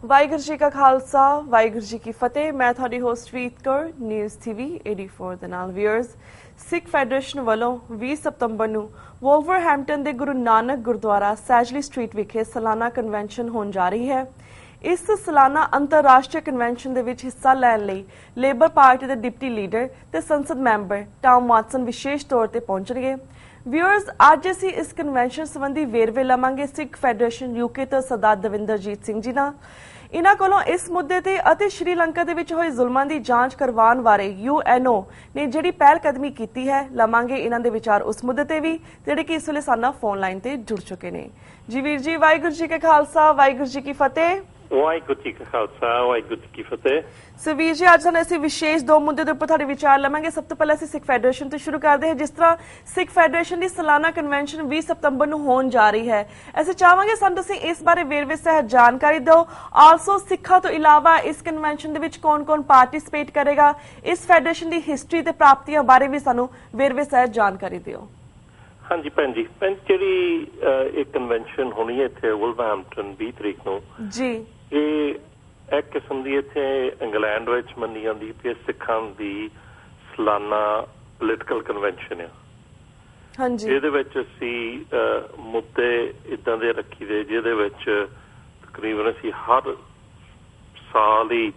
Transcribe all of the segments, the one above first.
ਵਾਹਿਗੁਰੂ ਜੀ ਕਾ ਖਾਲਸਾ ਵਾਹਿਗੁਰੂ ਜੀ ਕੀ ਫਤਿਹ। ਮੈਂ ਤੁਹਾਡੀ ਹੋਸਟ ਪ੍ਰੀਤ ਕੌਰ ਨਿਊਜ਼ ਟੀਵੀ 84 ਦੇ ਨਾਲ। ਵੀਅਰਸ, ਸਿੱਖ ਫੈਡਰੇਸ਼ਨ ਵੱਲੋਂ 20 ਸਤੰਬਰ ਨੂੰ ਵੋਲਵਰਹੈਂਪਟਨ ਦੇ ਗੁਰੂ ਨਾਨਕ ਗੁਰਦੁਆਰਾ ਸੈਜਲੀ ਸਟਰੀਟ ਵਿਖੇ ਸਾਲਾਨਾ ਕਨਵੈਨਸ਼ਨ ਹੋਣ ਜਾ ਰਹੀ ਹੈ। ਇਸ ਸਾਲਾਨਾ ਅੰਤਰਰਾਸ਼ਟਰੀ ਕਨਵੈਨਸ਼ਨ ਦੇ ਵਿੱਚ ਹਿੱਸਾ ਲੈਣ ਲਈ ਲੇਬਰ ਪਾਰਟੀ ਦੇ ਡਿਪਟੀ ਲੀਡਰ ਤੇ ਸੰਸਦ ਮੈਂਬਰ ਟਾਮ ਵਾਟਸਨ ਵਿਸ਼ੇਸ਼ ਤੌਰ ਤੇ ਪਹੁੰਚਣਗੇ। ਵਿਊਅਰਸ, ਅੱਜ ਅਸੀਂ ਇਸ ਕਨਵੈਨਸ਼ਨ ਸੰਬੰਧੀ ਵੇਰਵੇ ਲਵਾਂਗੇ ਸਿੱਖ ਫੈਡਰੇਸ਼ਨ ਯੂਕੇ ਤੋਂ ਸਰਦਾਰ ਦਵਿੰਦਰਜੀਤ ਸਿੰਘ ਜੀ ਨਾਲ। ਇਹਨਾਂ ਕੋਲੋਂ ਇਸ ਮੁੱਦੇ ਤੇ ਅਤੇ ਸ਼੍ਰੀਲੰਕਾ ਦੇ ਵਿੱਚ ਹੋਏ ਜ਼ੁਲਮਾਂ ਦੀ ਜਾਂਚ ਕਰਵਾਉਣ ਬਾਰੇ UNO ਨੇ ਜਿਹੜੀ ਪਹਿਲ ਕਦਮੀ ਕੀਤੀ ਹੈ, ਲਵਾਂਗੇ ਇਹਨਾਂ ਦੇ ਵਿਚਾਰ ਉਸ ਮੁੱਦੇ ਤੇ ਵੀ ਜਿਹੜੇ ਕਿ ਇਸ ਵੇਲੇ ਸਾਡਾ ਫੋਨ ਲਾਈਨ ਤੇ ਜੁੜ ਚੁੱਕੇ ਨੇ। ਜੀ ਵੀਰ ਜੀ, ਵਾਹਿਗੁਰੂ ਜੀ ਕੇ ਖਾਲਸਾ ਵਾਹਿਗੁਰੂ ਜੀ ਕੀ ਫਤਿਹ। ਵਾਹਿਗੁਰੂ ਜੀ ਕਾ ਖਾਲਸਾ ਵਾਹਿਗੁਰੂ ਜੀ ਕੀ ਫਤਿਹ। ਸੋ ਵੀਰ ਜੀ, ਅੱਜ ਸਾਨੂੰ ਅਸੀਂ ਵਿਸ਼ੇਸ਼ ਦੋ ਮੁੱਦੇ ਦੇ ਉੱਪਰ ਤੁਹਾਡੇ ਵਿਚਾਰ ਲਵਾਂਗੇ। ਸਭ ਤੋਂ ਪਹਿਲਾਂ ਅਸੀਂ ਸਿੱਖ ਫੈਡਰੇਸ਼ਨ ਤੋਂ ਸ਼ੁਰੂ ਕਰਦੇ ਹਾਂ। ਜਿਸ ਤਰ੍ਹਾਂ ਸਿੱਖ ਫੈਡਰੇਸ਼ਨ ਦੀ ਸਾਲਾਨਾ ਕਨਵੈਨਸ਼ਨ 20 ਸਤੰਬਰ ਨੂੰ ਹੋਣ ਜਾ ਰਹੀ ਹੈ, ਅਸੀਂ ਚਾਹਾਂਗੇ ਸਾਨੂੰ ਤੁਸੀਂ ਇਸ ਬਾਰੇ ਵੇਰਵੇ ਸਹਿਤ ਜਾਣਕਾਰੀ ਦਿਓ। ਆਲਸੋ ਸਿੱਖਾਂ ਤੋਂ ਇਲਾਵਾ ਇਸ ਕਨਵੈਨਸ਼ਨ ਦੇ ਵਿੱਚ ਕੌਣ-ਕੌਣ ਪਾਰਟਿਸਿਪੇਟ ਕਰੇਗਾ, ਇਸ ਫੈਡਰੇਸ਼ਨ ਦੀ ਹਿਸਟਰੀ ਤੇ ਪ੍ਰਾਪਤੀਆਂ ਬਾਰੇ ਵੀ ਸਾਨੂੰ ਵੇਰਵੇ ਸਹਿਤ ਜਾਣਕਾਰੀ ਦਿਓ। ਹਾਂਜੀ ਭੈਣ ਜੀ, ਜਿਹੜੀ ਇਹ ਕਨਵੈਨਸ਼ਨ ਹੋਣੀ ਹੈ ਇੱਥੇ ਵੋਲਵਰਹੈਂਪਟਨ 20 ਤਰੀਕ ਨੂੰ ਜੀ, ਇਹ ਇੱਕ ਕਿਸਮ ਦੀ ਇੱਥੇ ਇੰਗਲੈਂਡ ਵਿੱਚ ਮੰਨੀ ਜਾਂਦੀ ਕਿ ਸਿੱਖਾਂ ਦੀ ਸਾਲਾਨਾ ਪੋਲੀਟੀਕਲ ਕਨਵੈਨਸ਼ਨ ਆ। ਹਾਂਜੀ, ਇਹਦੇ ਵਿੱਚ ਅਸੀਂ ਮੁੱਦੇ ਇਦਾਂ ਦੇ ਰੱਖੀ ਦੇ ਜਿਹਦੇ ਵਿੱਚ ਤਕਰੀਬਨ ਅਸੀਂ ਹਰ ਸਾਲ ਹੀ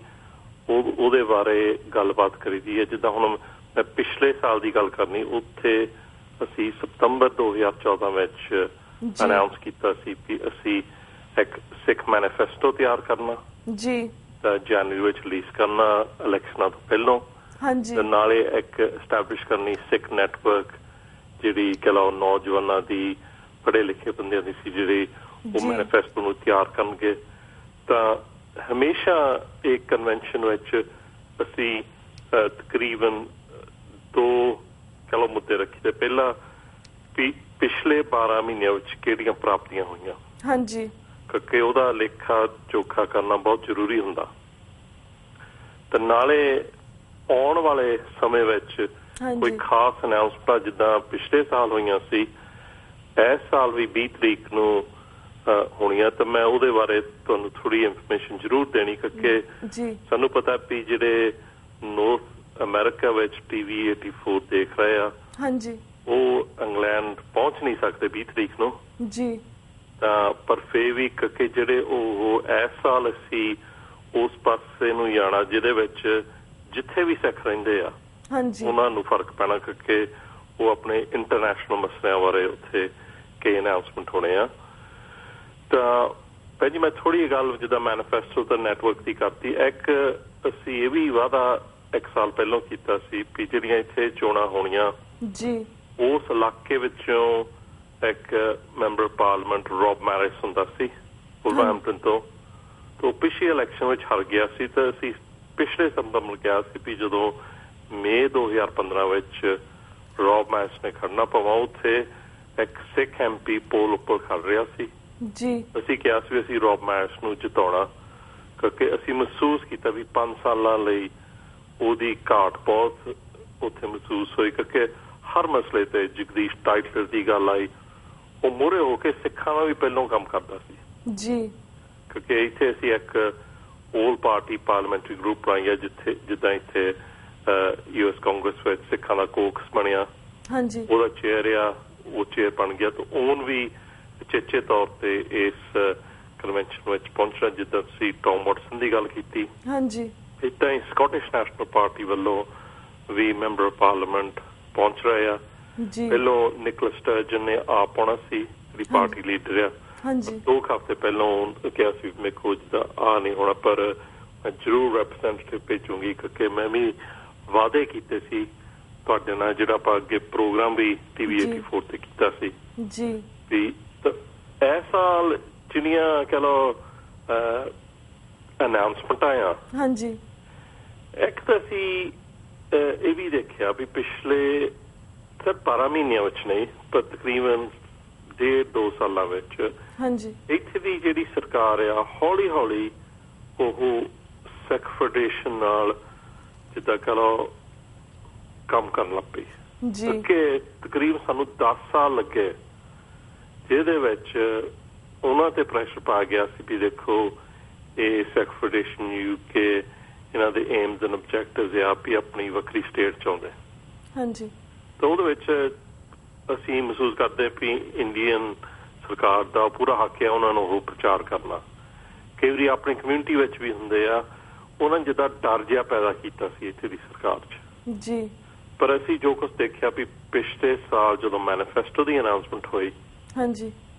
ਉਹਦੇ ਬਾਰੇ ਗੱਲਬਾਤ ਕਰੀਦੀ ਹੈ। ਜਿੱਦਾਂ ਹੁਣ ਮੈਂ ਪਿਛਲੇ ਸਾਲ ਦੀ ਗੱਲ ਕਰਨੀ, ਉੱਥੇ ਅਸੀਂ ਸਤੰਬਰ 2014 ਵਿੱਚ ਅਨਾਉਂਸ ਕੀਤਾ ਸੀ ਕਿ ਅਸੀਂ ਇੱਕ ਸਿੱਖ ਮੈਨੀਫੈਸਟੋ ਤਿਆਰ ਕਰਨਾ ਜੀ, ਜਨਵਰੀ ਵਿੱਚ ਰਿਲੀਜ਼ ਕਰਨਾ ਇਲੈਕਸ਼ਨਾਂ ਤੋਂ ਪਹਿਲਾਂ। ਹਾਂਜੀ, ਤੇ ਨਾਲੇ ਇੱਕ ਐਸਟੈਬਲਿਸ਼ ਕਰਨੀ ਸਿੱਖ ਨੈਟਵਰਕ, ਜਿਹੜੀ ਕਹਿ ਲਓ ਨੌਜਵਾਨਾਂ ਦੀ, ਪੜ੍ਹੇ ਲਿਖੇ ਬੰਦਿਆਂ ਦੀ ਸੀ, ਜਿਹੜੇ ਉਹ ਮੈਨੀਫੈਸਟੋ ਨੂੰ ਤਿਆਰ ਕਰਨਗੇ। ਤਾਂ ਹਮੇਸ਼ਾ ਇਹ ਕਨਵੈਨਸ਼ਨ ਵਿੱਚ ਅਸੀਂ ਤਕਰੀਬਨ ਦੋ ਕਹਿ ਲਓ ਮੁੱਦੇ ਰੱਖੀ ਤੇ ਪਹਿਲਾਂ ਪਿਛਲੇ 12 ਮਹੀਨਿਆਂ ਵਿੱਚ ਕਿਹੜੀਆਂ ਪ੍ਰਾਪਤੀਆਂ ਹੋਈਆਂ, ਹਾਂਜੀ, ਕਿਉਂਕਿ ਉਹਦਾ ਲੇਖਾ ਜੋਖਾ ਕਰਨਾ ਬਹੁਤ ਜ਼ਰੂਰੀ ਹੁੰਦਾ। ਤੇ ਨਾਲੇ ਆਉਣ ਵਾਲੇ ਸਮੇਂ ਵਿੱਚ ਕੋਈ ਖਾਸ ਅਨਾਉਂਸਮੈਂਟਾਂ ਜਿੱਦਾਂ ਪਿਛਲੇ ਸਾਲ ਹੋਈਆਂ ਸੀ, ਇਸ ਸਾਲ ਵੀ 20 ਤਰੀਕ ਨੂੰ ਹੋਣੀਆਂ। ਤਾਂ ਮੈਂ ਉਹਦੇ ਬਾਰੇ ਤੁਹਾਨੂੰ ਥੋੜੀ ਇਨਫੋਰਮੇਸ਼ਨ ਜ਼ਰੂਰ ਦੇਣੀ, ਕਿਉਂਕਿ ਸਾਨੂੰ ਪਤਾ ਵੀ ਜਿਹੜੇ ਨੌਰਥ ਅਮਰੀਕਾ ਵਿੱਚ TV 84 ਦੇਖ ਰਹੇ ਆ, ਹਾਂਜੀ, ਉਹ ਇੰਗਲੈਂਡ ਪਹੁੰਚ ਨਹੀਂ ਸਕਦੇ 20 ਤਰੀਕ ਨੂੰ ਜੀ। ਤਾਂ ਪਰ ਫੇਰ ਵੀ ਕਿਉਂਕਿ ਜਿਹੜੇ ਉਹ ਇਸ ਸਾਲ ਅਸੀਂ ਉਸ ਪਾਸੇ ਨੂੰ ਜਾਣਾ ਜਿਹਦੇ ਵਿੱਚ ਜਿੱਥੇ ਵੀ ਸਿੱਖ ਰਹਿੰਦੇ ਆ, ਉਹਨਾਂ ਨੂੰ ਫਰਕ ਪੈਣਾ, ਕਿਉਂਕਿ ਉਹ ਆਪਣੇ ਇੰਟਰਨੈਸ਼ਨਲ ਮਸਲਿਆਂ ਬਾਰੇ ਉੱਥੇ ਕਈ ਅਨਾਉਂਸਮੈਂਟ ਹੋਣੇ ਆ। ਤਾਂ ਭੈਣ ਜੀ, ਮੈਂ ਥੋੜੀ ਗੱਲ ਜਿੱਦਾਂ ਮੈਨੀਫੈਸਟੋ ਤੇ ਨੈਟਵਰਕ ਦੀ ਕਰਤੀ। ਇੱਕ ਅਸੀਂ ਇਹ ਵੀ ਵਾਅਦਾ ਇੱਕ ਸਾਲ ਪਹਿਲਾਂ ਕੀਤਾ ਸੀ ਵੀ ਜਿਹੜੀਆਂ ਇੱਥੇ ਚੋਣਾਂ ਹੋਣੀਆਂ ਜੀ, ਉਸ ਇਲਾਕੇ ਵਿੱਚੋਂ ਇੱਕ ਮੈਂਬਰ ਪਾਰਲੀਮੈਂਟ ਰੌਬ ਮੈਰਿਸ ਹੁੰਦਾ ਸੀ ਵੋਲਵਰਹੈਂਪਟਨ ਤੋਂ। ਤਾਂ ਪਿਛਲੀ ਇਲੈਕਸ਼ਨ ਵਿੱਚ ਹਾਰ ਗਿਆ ਸੀ। ਤਾਂ ਅਸੀਂ ਪਿਛਲੇ ਸਤੰਬਰ ਨੂੰ ਕਿਹਾ ਸੀ ਵੀ ਜਦੋਂ ਮਈ 2015 ਵਿੱਚ ਰੌਬ ਮੈਰਿਸ ਨੇ ਖੜਨਾ ਪਵਾ, ਉੱਥੇ ਇੱਕ ਸਿੱਖ MP ਪੋਲ ਉੱਪਰ ਖੜ ਰਿਹਾ ਸੀ ਜੀ। ਅਸੀਂ ਕਿਹਾ ਸੀ ਵੀ ਅਸੀਂ ਰੌਬ ਮੈਰਿਸ ਨੂੰ ਜਿਤਾਉਣਾ, ਕਿਉਂਕਿ ਅਸੀਂ ਮਹਿਸੂਸ ਕੀਤਾ ਵੀ 5 ਸਾਲਾਂ ਲਈ ਉਹਦੀ ਘਾਟ ਬਹੁਤ ਉੱਥੇ ਮਹਿਸੂਸ ਹੋਈ, ਕਿਉਂਕਿ ਹਰ ਮਸਲੇ ਤੇ ਜਗਦੀਸ਼ ਟਾਈਟਲਰ ਦੀ ਗੱਲ ਆਈ, ਉਹ ਮੂਹਰੇ ਹੋ ਕੇ ਸਿੱਖਾਂ ਦਾ ਵੀ ਪਹਿਲਾਂ ਕੰਮ ਕਰਦਾ ਸੀ ਜੀ। ਕਿਉਂਕਿ ਇੱਥੇ ਅਸੀਂ ਇੱਕ ਆਲ ਪਾਰਟੀ ਪਾਰਲੀਮੈਂਟਰੀ ਗਰੁੱਪ ਬਣਾਇਆ, ਜਿੱਦਾਂ ਇੱਥੇ US ਕਾਂਗਰਸ ਵਿੱਚ ਸਿੱਖਾਂ ਦਾ ਕੋਕਸ ਬਣਿਆ, ਉਹਦਾ ਚੇਅਰ ਆ, ਉਹ ਚੇਅਰ ਬਣ ਗਿਆ। ਤਾਂ ਉਹਨ ਵੀ ਚੇਚੇ ਤੌਰ ਤੇ ਇਸ ਕਨਵੈਨਸ਼ਨ ਵਿੱਚ ਪਹੁੰਚਣਾ, ਜਿੱਦਾਂ ਤੁਸੀਂ ਟੌਮ ਵਾਟਸਨ ਦੀ ਗੱਲ ਕੀਤੀ। ਏਦਾਂ ਹੀ ਸਕਾਟਿਸ਼ ਨੈਸ਼ਨਲ ਪਾਰਟੀ ਵੱਲੋਂ ਵੀ ਮੈਂਬਰ ਪਾਰਲੀਮੈਂਟ ਪਹੁੰਚ ਰਹੇ ਆ। ਪਹਿਲੋਂ ਨਿਕੋਲਸ ਸਟਰਜਨ ਨੇ ਆਪ ਆਉਣਾ ਸੀ, ਜਿਹੜੀ ਪਾਰਟੀ ਲੀਡਰ ਆ। 2 ਹਫ਼ਤੇ ਪਹਿਲਾਂ ਕਿਹਾ ਸੀ ਮੇਰੇ ਕੋਲ ਜਿੱਦਾਂ ਆ ਨਹੀਂ ਹੋਣਾ, ਪਰ ਮੈਂ ਜ਼ਰੂਰ ਰੈਪਰੈਜ਼ੈਂਟੇਟਿਵ ਭੇਜੂਗੀ, ਕਿਉਂਕਿ ਮੈਂ ਵੀ ਵਾਅਦੇ ਕੀਤੇ ਸੀ ਤੁਹਾਡੇ ਨਾਲ, ਜਿਹੜਾ ਆਪਾਂ ਅੱਗੇ ਪ੍ਰੋਗਰਾਮ ਵੀ TV 84 ਤੇ ਕੀਤਾ ਸੀ ਵੀ ਇਸ ਸਾਲ ਜਿਹੜੀਆਂ ਕਹਿ ਲਓ ਅਨਾਉਂਸਮੈਂਟਾਂ ਆ। ਇੱਕ ਤਾਂ ਅਸੀਂ ਇਹ ਵੀ ਦੇਖਿਆ ਵੀ ਪਿਛਲੇ 12 ਮਹੀਨਿਆਂ ਵਿੱਚ ਨਹੀਂ, ਪਰ ਤਕਰੀਬਨ 1.5-2 ਸਾਲਾਂ ਵਿੱਚ ਇੱਥੇ ਦੀ ਜਿਹੜੀ ਸਰਕਾਰ ਆ, ਹੌਲੀ ਹੌਲੀ ਉਹ ਸਿੱਖ ਫੈਡਰੇਸ਼ਨ ਨਾਲ ਜਿੱਦਾਂ ਕਹਿ ਲਓ ਕੰਮ ਕਰਨ ਲੱਗ ਪਈ। ਕਿ ਤਕਰੀਬਨ ਸਾਨੂੰ 10 ਸਾਲ ਲੱਗੇ, ਜਿਹਦੇ ਵਿੱਚ ਉਹਨਾਂ ਤੇ ਪ੍ਰੈਸ਼ਰ ਪਾ ਗਿਆ ਸੀ ਵੀ ਦੇਖੋ ਇਹ ਸਿੱਖ ਫੈਡਰੇਸ਼ਨ UK ਇਹਨਾਂ ਦੇ ਏਮਸ ਐਂਡ ਆਬਜੈਕਟਿਵਸ ਆ ਵੀ ਆਪਣੀ ਵੱਖਰੀ ਸਟੇਟ ਚਾਹੁੰਦੇ ਹਾਂਜੀ ਤਾਂ ਉਹਦੇ ਵਿੱਚ ਅਸੀਂ ਮਹਿਸੂਸ ਕਰਦੇ ਵੀ ਇੰਡੀਅਨ ਸਰਕਾਰ ਦਾ ਪੂਰਾ ਹੱਕ ਹੈ ਉਹਨਾਂ ਨੂੰ ਉਹ ਪ੍ਰਚਾਰ ਕਰਨਾ ਕਈ ਵਾਰੀ ਆਪਣੀ ਕਮਿਊਨਿਟੀ ਵਿੱਚ ਵੀ ਹੁੰਦੇ ਆ ਉਹਨਾਂ ਨੇ ਜਿੱਦਾਂ ਡਰ ਜਿਹਾ ਪੈਦਾ ਕੀਤਾ ਸੀ ਇੱਥੇ ਦੀ ਸਰਕਾਰ 'ਚ ਜੀ ਪਰ ਅਸੀਂ ਜੋ ਕੁਛ ਦੇਖਿਆ ਵੀ ਪਿਛਲੇ ਸਾਲ ਜਦੋਂ ਮੈਨੀਫੈਸਟੋ ਦੀ ਅਨਾਉਂਸਮੈਂਟ ਹੋਈ ਹਾਂਜੀ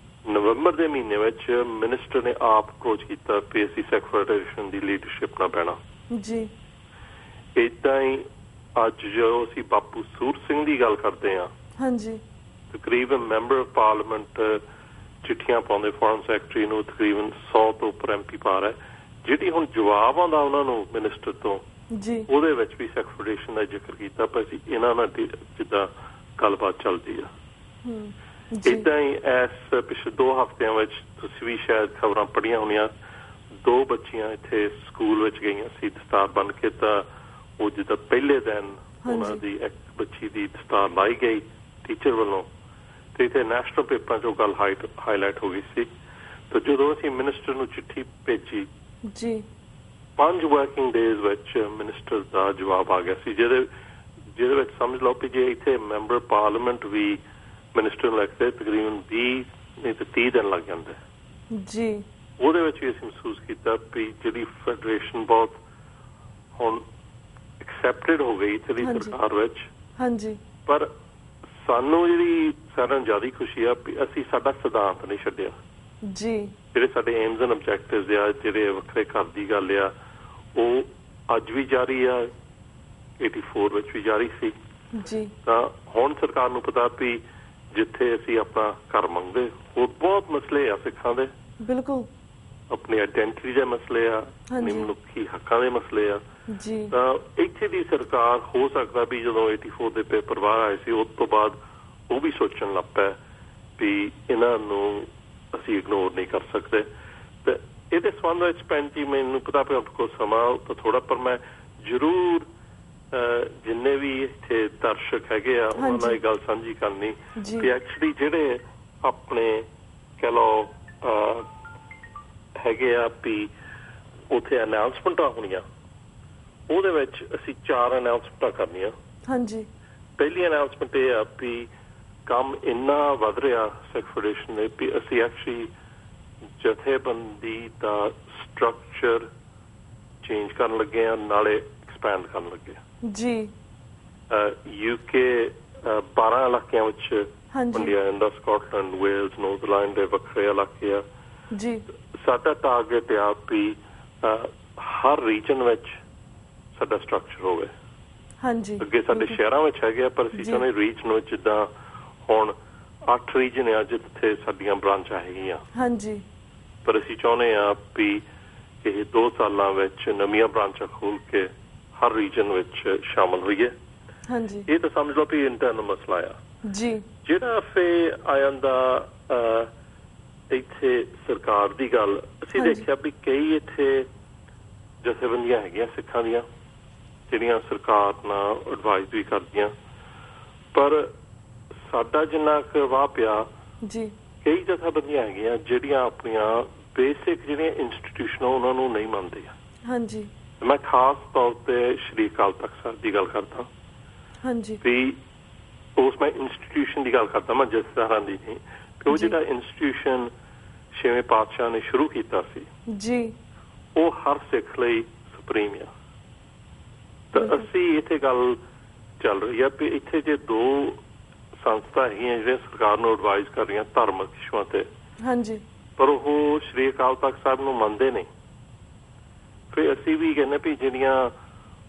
ਨਵੰਬਰ ਦੇ ਮਹੀਨੇ ਵਿੱਚ ਮਿਨਿਸਟਰ ਨੇ ਆਪ ਅਪਰੋਚ ਕੀਤਾ ਵੀ ਅਸੀਂ ਸਿੱਖ ਫੈਡਰੇਸ਼ਨ ਦੀ ਲੀਡਰਸ਼ਿਪ ਨਾਲ ਬਹਿਣਾ ਜੀ ਏਦਾਂ ਹੀ ਅੱਜ ਜੋ ਅਸੀਂ ਬਾਪੂ ਸੂਰ ਸਿੰਘ ਦੀ ਗੱਲ ਕਰਦੇ ਹਾਂ ਹਾਂਜੀ ਤਕਰੀਬਨ ਮੈਂਬਰ ਆਫ ਪਾਰਲੀਮੈਂਟ ਚਿੱਠੀਆਂ ਪਾਉਂਦੇ ਫੋਰਨ ਸੈਕਟਰੀ ਨੂੰ ਤਕਰੀਬਨ 100 ਤੋਂ ਉੱਪਰ MP ਪਾ ਰਿਹਾ ਜਿਹੜੀ ਹੁਣ ਜਵਾਬ ਆਉਂਦਾ ਉਹਨਾਂ ਨੂੰ ਮਿਨਿਸਟਰ ਤੋਂ ਜੀ ਉਹਦੇ ਵਿੱਚ ਵੀ ਸਿੱਖ ਫੈਡਰੇਸ਼ਨ ਦਾ ਜ਼ਿਕਰ ਕੀਤਾ ਪਰ ਅਸੀਂ ਇਹਨਾਂ ਨਾਲ ਜਿੱਦਾਂ ਗੱਲਬਾਤ ਚੱਲਦੀ ਆ ਏਦਾਂ ਹੀ ਇਸ ਪਿਛਲੇ 2 ਹਫ਼ਤਿਆਂ ਵਿੱਚ ਤੁਸੀਂ ਵੀ ਸ਼ਾਇਦ ਖਬਰਾਂ ਪੜ੍ਹੀਆਂ ਹੋਣੀਆਂ 2 ਬੱਚੀਆਂ ਇੱਥੇ ਸਕੂਲ ਵਿੱਚ ਗਈਆਂ ਸੀ ਦਸਤਾਰ ਬੰਨ੍ਹ ਕੇ ਤਾਂ ਉਹ ਜਿੱਦਾਂ ਪਹਿਲੇ ਦਿਨ ਉਹਨਾਂ ਦੀ ਇੱਕ ਬੱਚੀ ਦੀ ਦਸਤਾਰ ਲਾਈ ਗਈ ਟੀਚਰ ਵੱਲੋਂ ਤੇ ਇੱਥੇ ਨੈਸ਼ਨਲ ਪੇਪਰਾਂ 'ਚ ਉਹ ਗੱਲ ਹਾਈਲਾਈਟ ਹੋ ਗਈ ਸੀ ਤਾਂ ਜਦੋਂ ਅਸੀਂ ਮਿਨਿਸਟਰ ਨੂੰ ਚਿੱਠੀ ਭੇਜੀ ਜੀ 5 ਵਰਕਿੰਗ ਡੇਜ਼ ਵਿੱਚ ਮਿਨਿਸਟਰ ਦਾ ਜਵਾਬ ਆ ਗਿਆ ਸੀ ਜਿਹਦੇ ਵਿੱਚ ਸਮਝ ਲਓ ਕਿ ਜੇ ਇੱਥੇ ਮੈਂਬਰ ਪਾਰਲੀਮੈਂਟ ਵੀ ਮਿਨਿਸਟਰ ਨੂੰ ਲਿਖਦੇ ਤਕਰੀਬਨ 20 ਨਹੀਂ ਤਾਂ 30 ਦਿਨ ਲੱਗ ਜਾਂਦੇ ਜੀ ਉਹਦੇ ਵਿੱਚ ਵੀ ਅਸੀਂ ਮਹਿਸੂਸ ਕੀਤਾ ਵੀ ਜਿਹੜੀ ਫੈਡਰੇਸ਼ਨ ਬਹੁਤ ਹੁਣ ਐਕਸੈਪਟਡ ਹੋ ਗਈ ਇੱਥੇ ਦੀ ਸਰਕਾਰ ਵਿੱਚ ਹਾਂਜੀ ਪਰ ਸਾਨੂੰ ਜਿਹੜੀ ਸਾਰਿਆਂ ਨੂੰ ਜ਼ਿਆਦਾ ਖੁਸ਼ੀ ਆ ਵੀ ਅਸੀਂ ਸਾਡਾ ਸਿਧਾਂਤ ਨਹੀਂ ਛੱਡਿਆ ਜੀ ਜਿਹੜੇ ਸਾਡੇ ਏਮਸ ਐਂਡ ਆਬਜੈਕਟਿਵਸ ਆ ਜਿਹੜੇ ਵੱਖਰੇ ਘਰ ਦੀ ਗੱਲ ਆ ਉਹ ਅੱਜ ਵੀ ਜਾਰੀ ਆ 84 ਵਿੱਚ ਵੀ ਜਾਰੀ ਸੀ ਜੀ ਤਾਂ ਹੁਣ ਸਰਕਾਰ ਨੂੰ ਪਤਾ ਵੀ ਜਿੱਥੇ ਅਸੀਂ ਆਪਣਾ ਘਰ ਮੰਗਦੇ ਹੋਰ ਬਹੁਤ ਮਸਲੇ ਆ ਸਿੱਖਾਂ ਦੇ ਬਿਲਕੁਲ ਆਪਣੀ ਆਇਡੈਂਟਿਟੀ ਦੇ ਮਸਲੇ ਆ ਮਨੁੱਖੀ ਹੱਕਾਂ ਦੇ ਮਸਲੇ ਆ ਜੀ ਤਾਂ ਇੱਥੇ ਦੀ ਸਰਕਾਰ ਹੋ ਸਕਦਾ ਵੀ ਜਦੋਂ 84 ਦੇ ਪੇਪਰ ਬਾਹਰ ਆਏ ਸੀ ਉਸ ਤੋਂ ਬਾਅਦ ਉਹ ਵੀ ਸੋਚਣ ਲੱਗ ਪਿਆ ਵੀ ਇਹਨਾਂ ਨੂੰ ਅਸੀਂ ਇਗਨੋਰ ਨਹੀਂ ਕਰ ਸਕਦੇ ਤੇ ਇਹਦੇ ਸੰਬੰਧ ਵਿੱਚ ਪੈਂਤੀ ਮੈਨੂੰ ਪਤਾ ਪਿਆ ਕੋ ਸਮਾਂ ਤਾਂ ਥੋੜਾ ਪਰ ਮੈਂ ਜ਼ਰੂਰ ਜਿੰਨੇ ਵੀ ਇੱਥੇ ਦਰਸ਼ਕ ਹੈਗੇ ਆ ਉਹਨਾਂ ਨਾਲ ਇਹ ਗੱਲ ਸਾਂਝੀ ਕਰਨੀ ਕਿ ਐਕਚੁਅਲੀ ਜਿਹੜੇ ਆਪਣੇ ਕਹਿ ਲਓ ਹੈਗੇ ਆ ਵੀ ਉੱਥੇ ਅਨਾਉਂਸਮੈਂਟਾਂ ਹੋਣੀਆਂ ਉਹਦੇ ਵਿੱਚ ਅਸੀਂ 4 ਅਨਾਉਂਸਮੈਂਟਾਂ ਕਰਨੀਆਂ ਹਾਂਜੀ ਪਹਿਲੀ ਅਨਾਉਂਸਮੈਂਟ ਇਹ ਆ ਵੀ ਕੰਮ ਇੰਨਾ ਵੱਧ ਰਿਹਾ ਸਿੱਖ ਫੈਡਰੇਸ਼ਨ ਦੇ ਵੀ ਅਸੀਂ ਐਕਚੁਅਲੀ ਜਥੇਬੰਦੀ ਦਾ ਸਟਰਕਚਰ ਚੇਂਜ ਕਰਨ ਲੱਗੇ ਆ ਨਾਲੇ ਐਕਸਪੈਂਡ ਕਰਨ ਲੱਗੇ ਜੀ UK 12 ਇਲਾਕਿਆਂ ਵਿੱਚ ਵੰਡਿਆ ਜਾਂਦਾ ਸਕਾਟਲੈਂਡ ਵੇਲਜ਼ ਨਾਰਥਰਲੈਂਡ ਦੇ ਵੱਖਰੇ ਇਲਾਕੇ ਆ ਜੀ ਸਾਡਾ ਟਾਰਗੇਟ ਆ ਵੀ ਹਰ ਰੀਜਨ ਵਿੱਚ ਸਾਡਾ ਸਟਰਕਚਰ ਹੋਵੇ ਹਾਂਜੀ ਅੱਗੇ ਸਾਡੇ ਸ਼ਹਿਰਾਂ ਵਿੱਚ ਹੈਗੇ ਪਰ ਅਸੀਂ ਚਾਹੁੰਦੇ ਰੀਜਨ ਵਿੱਚ ਜਿੱਦਾਂ ਹੁਣ 8 ਰੀਜਨ ਆ ਜਿੱਥੇ ਸਾਡੀਆਂ ਬ੍ਰਾਂਚਾਂ ਹੈਗੀਆਂ ਹਾਂਜੀ ਪਰ ਅਸੀਂ ਚਾਹੁੰਦੇ ਆ ਵੀ ਇਹ 2 ਸਾਲਾਂ ਵਿੱਚ ਨਵੀਆਂ ਬ੍ਰਾਂਚਾਂ ਖੋਲ ਕੇ ਹਰ ਰੀਜਨ ਵਿੱਚ ਸ਼ਾਮਲ ਹੋਈਏ ਹਾਂਜੀ ਇਹ ਤਾਂ ਸਮਝ ਲਓ ਵੀ ਇੰਟਰਨਲ ਮਸਲਾ ਆ ਜੀ ਜਿਹੜਾ ਫੇ ਆ ਜਾਂਦਾ ਇੱਥੇ ਸਰਕਾਰ ਦੀ ਗੱਲ ਅਸੀਂ ਦੇਖਿਆ ਵੀ ਕਈ ਇੱਥੇ ਜਥੇਬੰਦੀਆਂ ਹੈਗੀਆਂ ਸਿੱਖਾਂ ਦੀਆਂ ਜਿਹੜੀਆਂ ਸਰਕਾਰ ਨਾਲ ਐਡਵਾਈਸ ਵੀ ਕਰਦੀਆਂ ਪਰ ਸਾਡਾ ਜਿੰਨਾ ਕੁ ਵਾਹ ਪਿਆ ਜੀ ਕਈ ਜਥੇਬੰਦੀਆਂ ਹੈਗੀਆਂ ਜਿਹੜੀਆਂ ਆਪਣੀਆਂ ਬੇਸਿਕ ਜਿਹੜੀਆਂ ਇੰਸਟੀਟਿਊਸ਼ਨਾਂ ਉਹਨਾਂ ਨੂੰ ਨਹੀਂ ਮੰਨਦੀਆਂ ਹਾਂਜੀ ਮੈਂ ਖਾਸ ਤੌਰ ਤੇ ਸ਼੍ਰੀ ਅਕਾਲ ਤਖਤ ਸਾਹਿਬ ਦੀ ਗੱਲ ਕਰਦਾ ਹਾਂਜੀ ਵੀ ਉਸ ਮੈਂ ਇੰਸਟੀਟਿਊਸ਼ਨ ਦੀ ਗੱਲ ਕਰਦਾ ਮੈਂ ਜਿਸ ਤਰ੍ਹਾਂ ਦੀ ਨਹੀਂ ਉਹ ਜਿਹੜਾ ਇੰਸਟੀਟਿਊਸ਼ਨ 6ਵੇਂ ਪਾਤਸ਼ਾਹ ਨੇ ਸ਼ੁਰੂ ਕੀਤਾ ਸੀ ਜੀ ਉਹ ਹਰ ਸਿੱਖ ਲਈ ਸੁਪਰੀਮ ਆ ਤਾਂ ਅਸੀਂ ਇੱਥੇ ਗੱਲ ਚੱਲ ਰਹੀ ਆ ਵੀ ਇੱਥੇ ਜੇ 2 ਸੰਸਥਾ ਹੈਗੀਆਂ ਜਿਹੜੀਆਂ ਸਰਕਾਰ ਨੂੰ ਐਡਵਾਈਜ਼ ਕਰ ਰਹੀਆਂ ਧਾਰਮਿਕ ਇਸ਼ੂਆਂ ਤੇ ਹਾਂਜੀ ਪਰ ਉਹ ਸ਼੍ਰੀ ਅਕਾਲ ਤਖਤ ਸਾਹਿਬ ਨੂੰ ਮੰਨਦੇ ਨਹੀਂ ਫਿਰ ਅਸੀਂ ਵੀ ਕਹਿੰਦੇ ਵੀ ਜਿਹੜੀਆਂ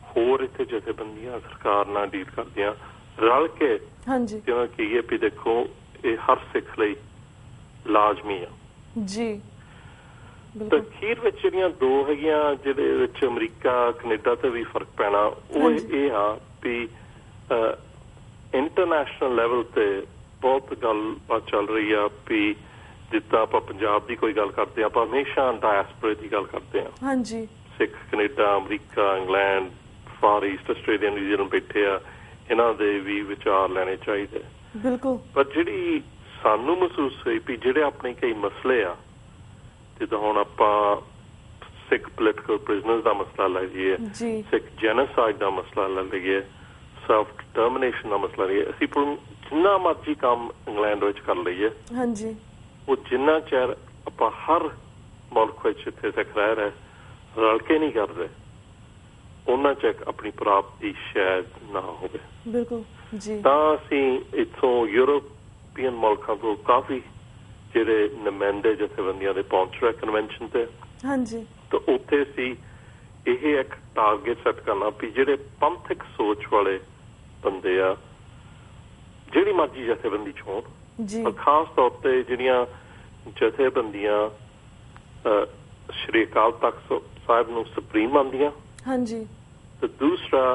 ਹੋਰ ਇੱਥੇ ਜਥੇਬੰਦੀਆਂ ਸਰਕਾਰ ਨਾਲ ਡੀਲ ਕਰਦੀਆਂ ਰਲ ਕੇ ਹਾਂਜੀ ਜਿਵੇਂ ਕਹੀਏ ਵੀ ਦੇਖੋ ਇਹ ਹਰ ਸਿੱਖ ਲਈ ਲਾਜ਼ਮੀ ਆ ਜੀ ਤਾਂ ਅਖੀਰ ਵਿੱਚ ਜਿਹੜੀਆਂ 2 ਹੈਗੀਆਂ ਜਿਹਦੇ ਵਿੱਚ ਅਮਰੀਕਾ ਕੈਨੇਡਾ ਤੇ ਵੀ ਫਰਕ ਪੈਣਾ ਉਹ ਇਹ ਆ ਵੀ ਇੰਟਰਨੈਸ਼ਨਲ ਲੈਵਲ ਤੇ ਬਹੁਤ ਗੱਲਬਾਤ ਚੱਲ ਰਹੀ ਆ ਵੀ ਜਿੱਦਾਂ ਆਪਾਂ ਪੰਜਾਬ ਦੀ ਕੋਈ ਗੱਲ ਕਰਦੇ ਆ ਆਪਾਂ ਹਮੇਸ਼ਾ ਡਾਇਸਪੋਰਾ ਦੀ ਗੱਲ ਕਰਦੇ ਆ ਹਾਂਜੀ Sikh Canada America England Far East Australia New Zealand ਬੈਠੇ ਆ ਇਹਨਾਂ ਦੇ ਵੀ ਵਿਚਾਰ ਲੈਣੇ ਚਾਹੀਦੇ ਬਿਲਕੁਲ ਪਰ ਜਿਹੜੀ ਸਾਨੂੰ ਮਹਿਸੂਸ ਹੋਈ ਵੀ ਜਿਹੜੇ ਆਪਣੇ ਕਈ ਮਸਲੇ ਆ ਜਿੱਦਾਂ ਹੁਣ ਆਪਾਂ ਸਿੱਖ ਪੋਲੀਟੀਕਲ ਪ੍ਰਿਜ਼ਨਰਸ ਦਾ ਮਸਲਾ ਲੈ ਲਈਏ, ਸਿੱਖ ਜੈਨੋਸਾਈਡ ਦਾ ਮਸਲਾ ਲੈ ਲਈਏ, ਸੈਲਫ ਡਿਟਰਮੀਨੇਸ਼ਨ ਦਾ ਮਸਲਾ ਲਈਏ, ਅਸੀਂ ਜਿੰਨਾ ਮਰਜ਼ੀ ਕੰਮ ਇੰਗਲੈਂਡ ਵਿੱਚ ਕਰ ਲਈਏ, ਉਹ ਜਿੰਨਾ ਚਿਰ ਆਪਾਂ ਹਰ ਮੁਲਕ ਵਿੱਚ ਇੱਥੇ ਸਿੱਖ ਰਹਿ ਰਹੇ ਰਲ ਕੇ ਨਹੀਂ ਕਰਦੇ, ਉਹਨਾਂ ਚ ਆਪਣੀ ਪ੍ਰਾਪਤੀ ਸ਼ਾਇਦ ਨਾ ਹੋਵੇ। ਤਾਂ ਅਸੀਂ ਇੱਥੋਂ ਯੂਰੋਪੀਅਨ ਮੁਲਕਾਂ ਤੋਂ ਕਾਫੀ ਜਿਹੜੇ ਨੁਮਾਇੰਦੇ ਜਥੇਬੰਦੀਆਂ ਦੇ ਪਹੁੰਚ ਰਹੇ ਕਨਵੈਨਸ਼ਨ ਤੇ, ਤਾਂ ਉੱਥੇ ਅਸੀਂ ਇਹ ਇੱਕ ਟਾਰਗੇਟ ਸੈੱਟ ਕਰਨਾ ਵੀ ਜਿਹੜੇ ਪੰਥਕ ਸੋਚ ਵਾਲੇ ਬੰਦੇ ਆ ਜਿਹੜੀ ਮਰਜ਼ੀ ਜਥੇਬੰਦੀ ਚ ਹੋਣ, ਪਰ ਖਾਸ ਤੌਰ ਤੇ ਜਿਹੜੀਆਂ ਜਥੇਬੰਦੀਆਂ ਸ਼੍ਰੀ ਅਕਾਲ ਤਖਤ ਸਾਹਿਬ ਨੂੰ ਸੁਪਰੀਮ ਮੰਨਦੀਆਂ, ਤੇ ਦੂਸਰਾ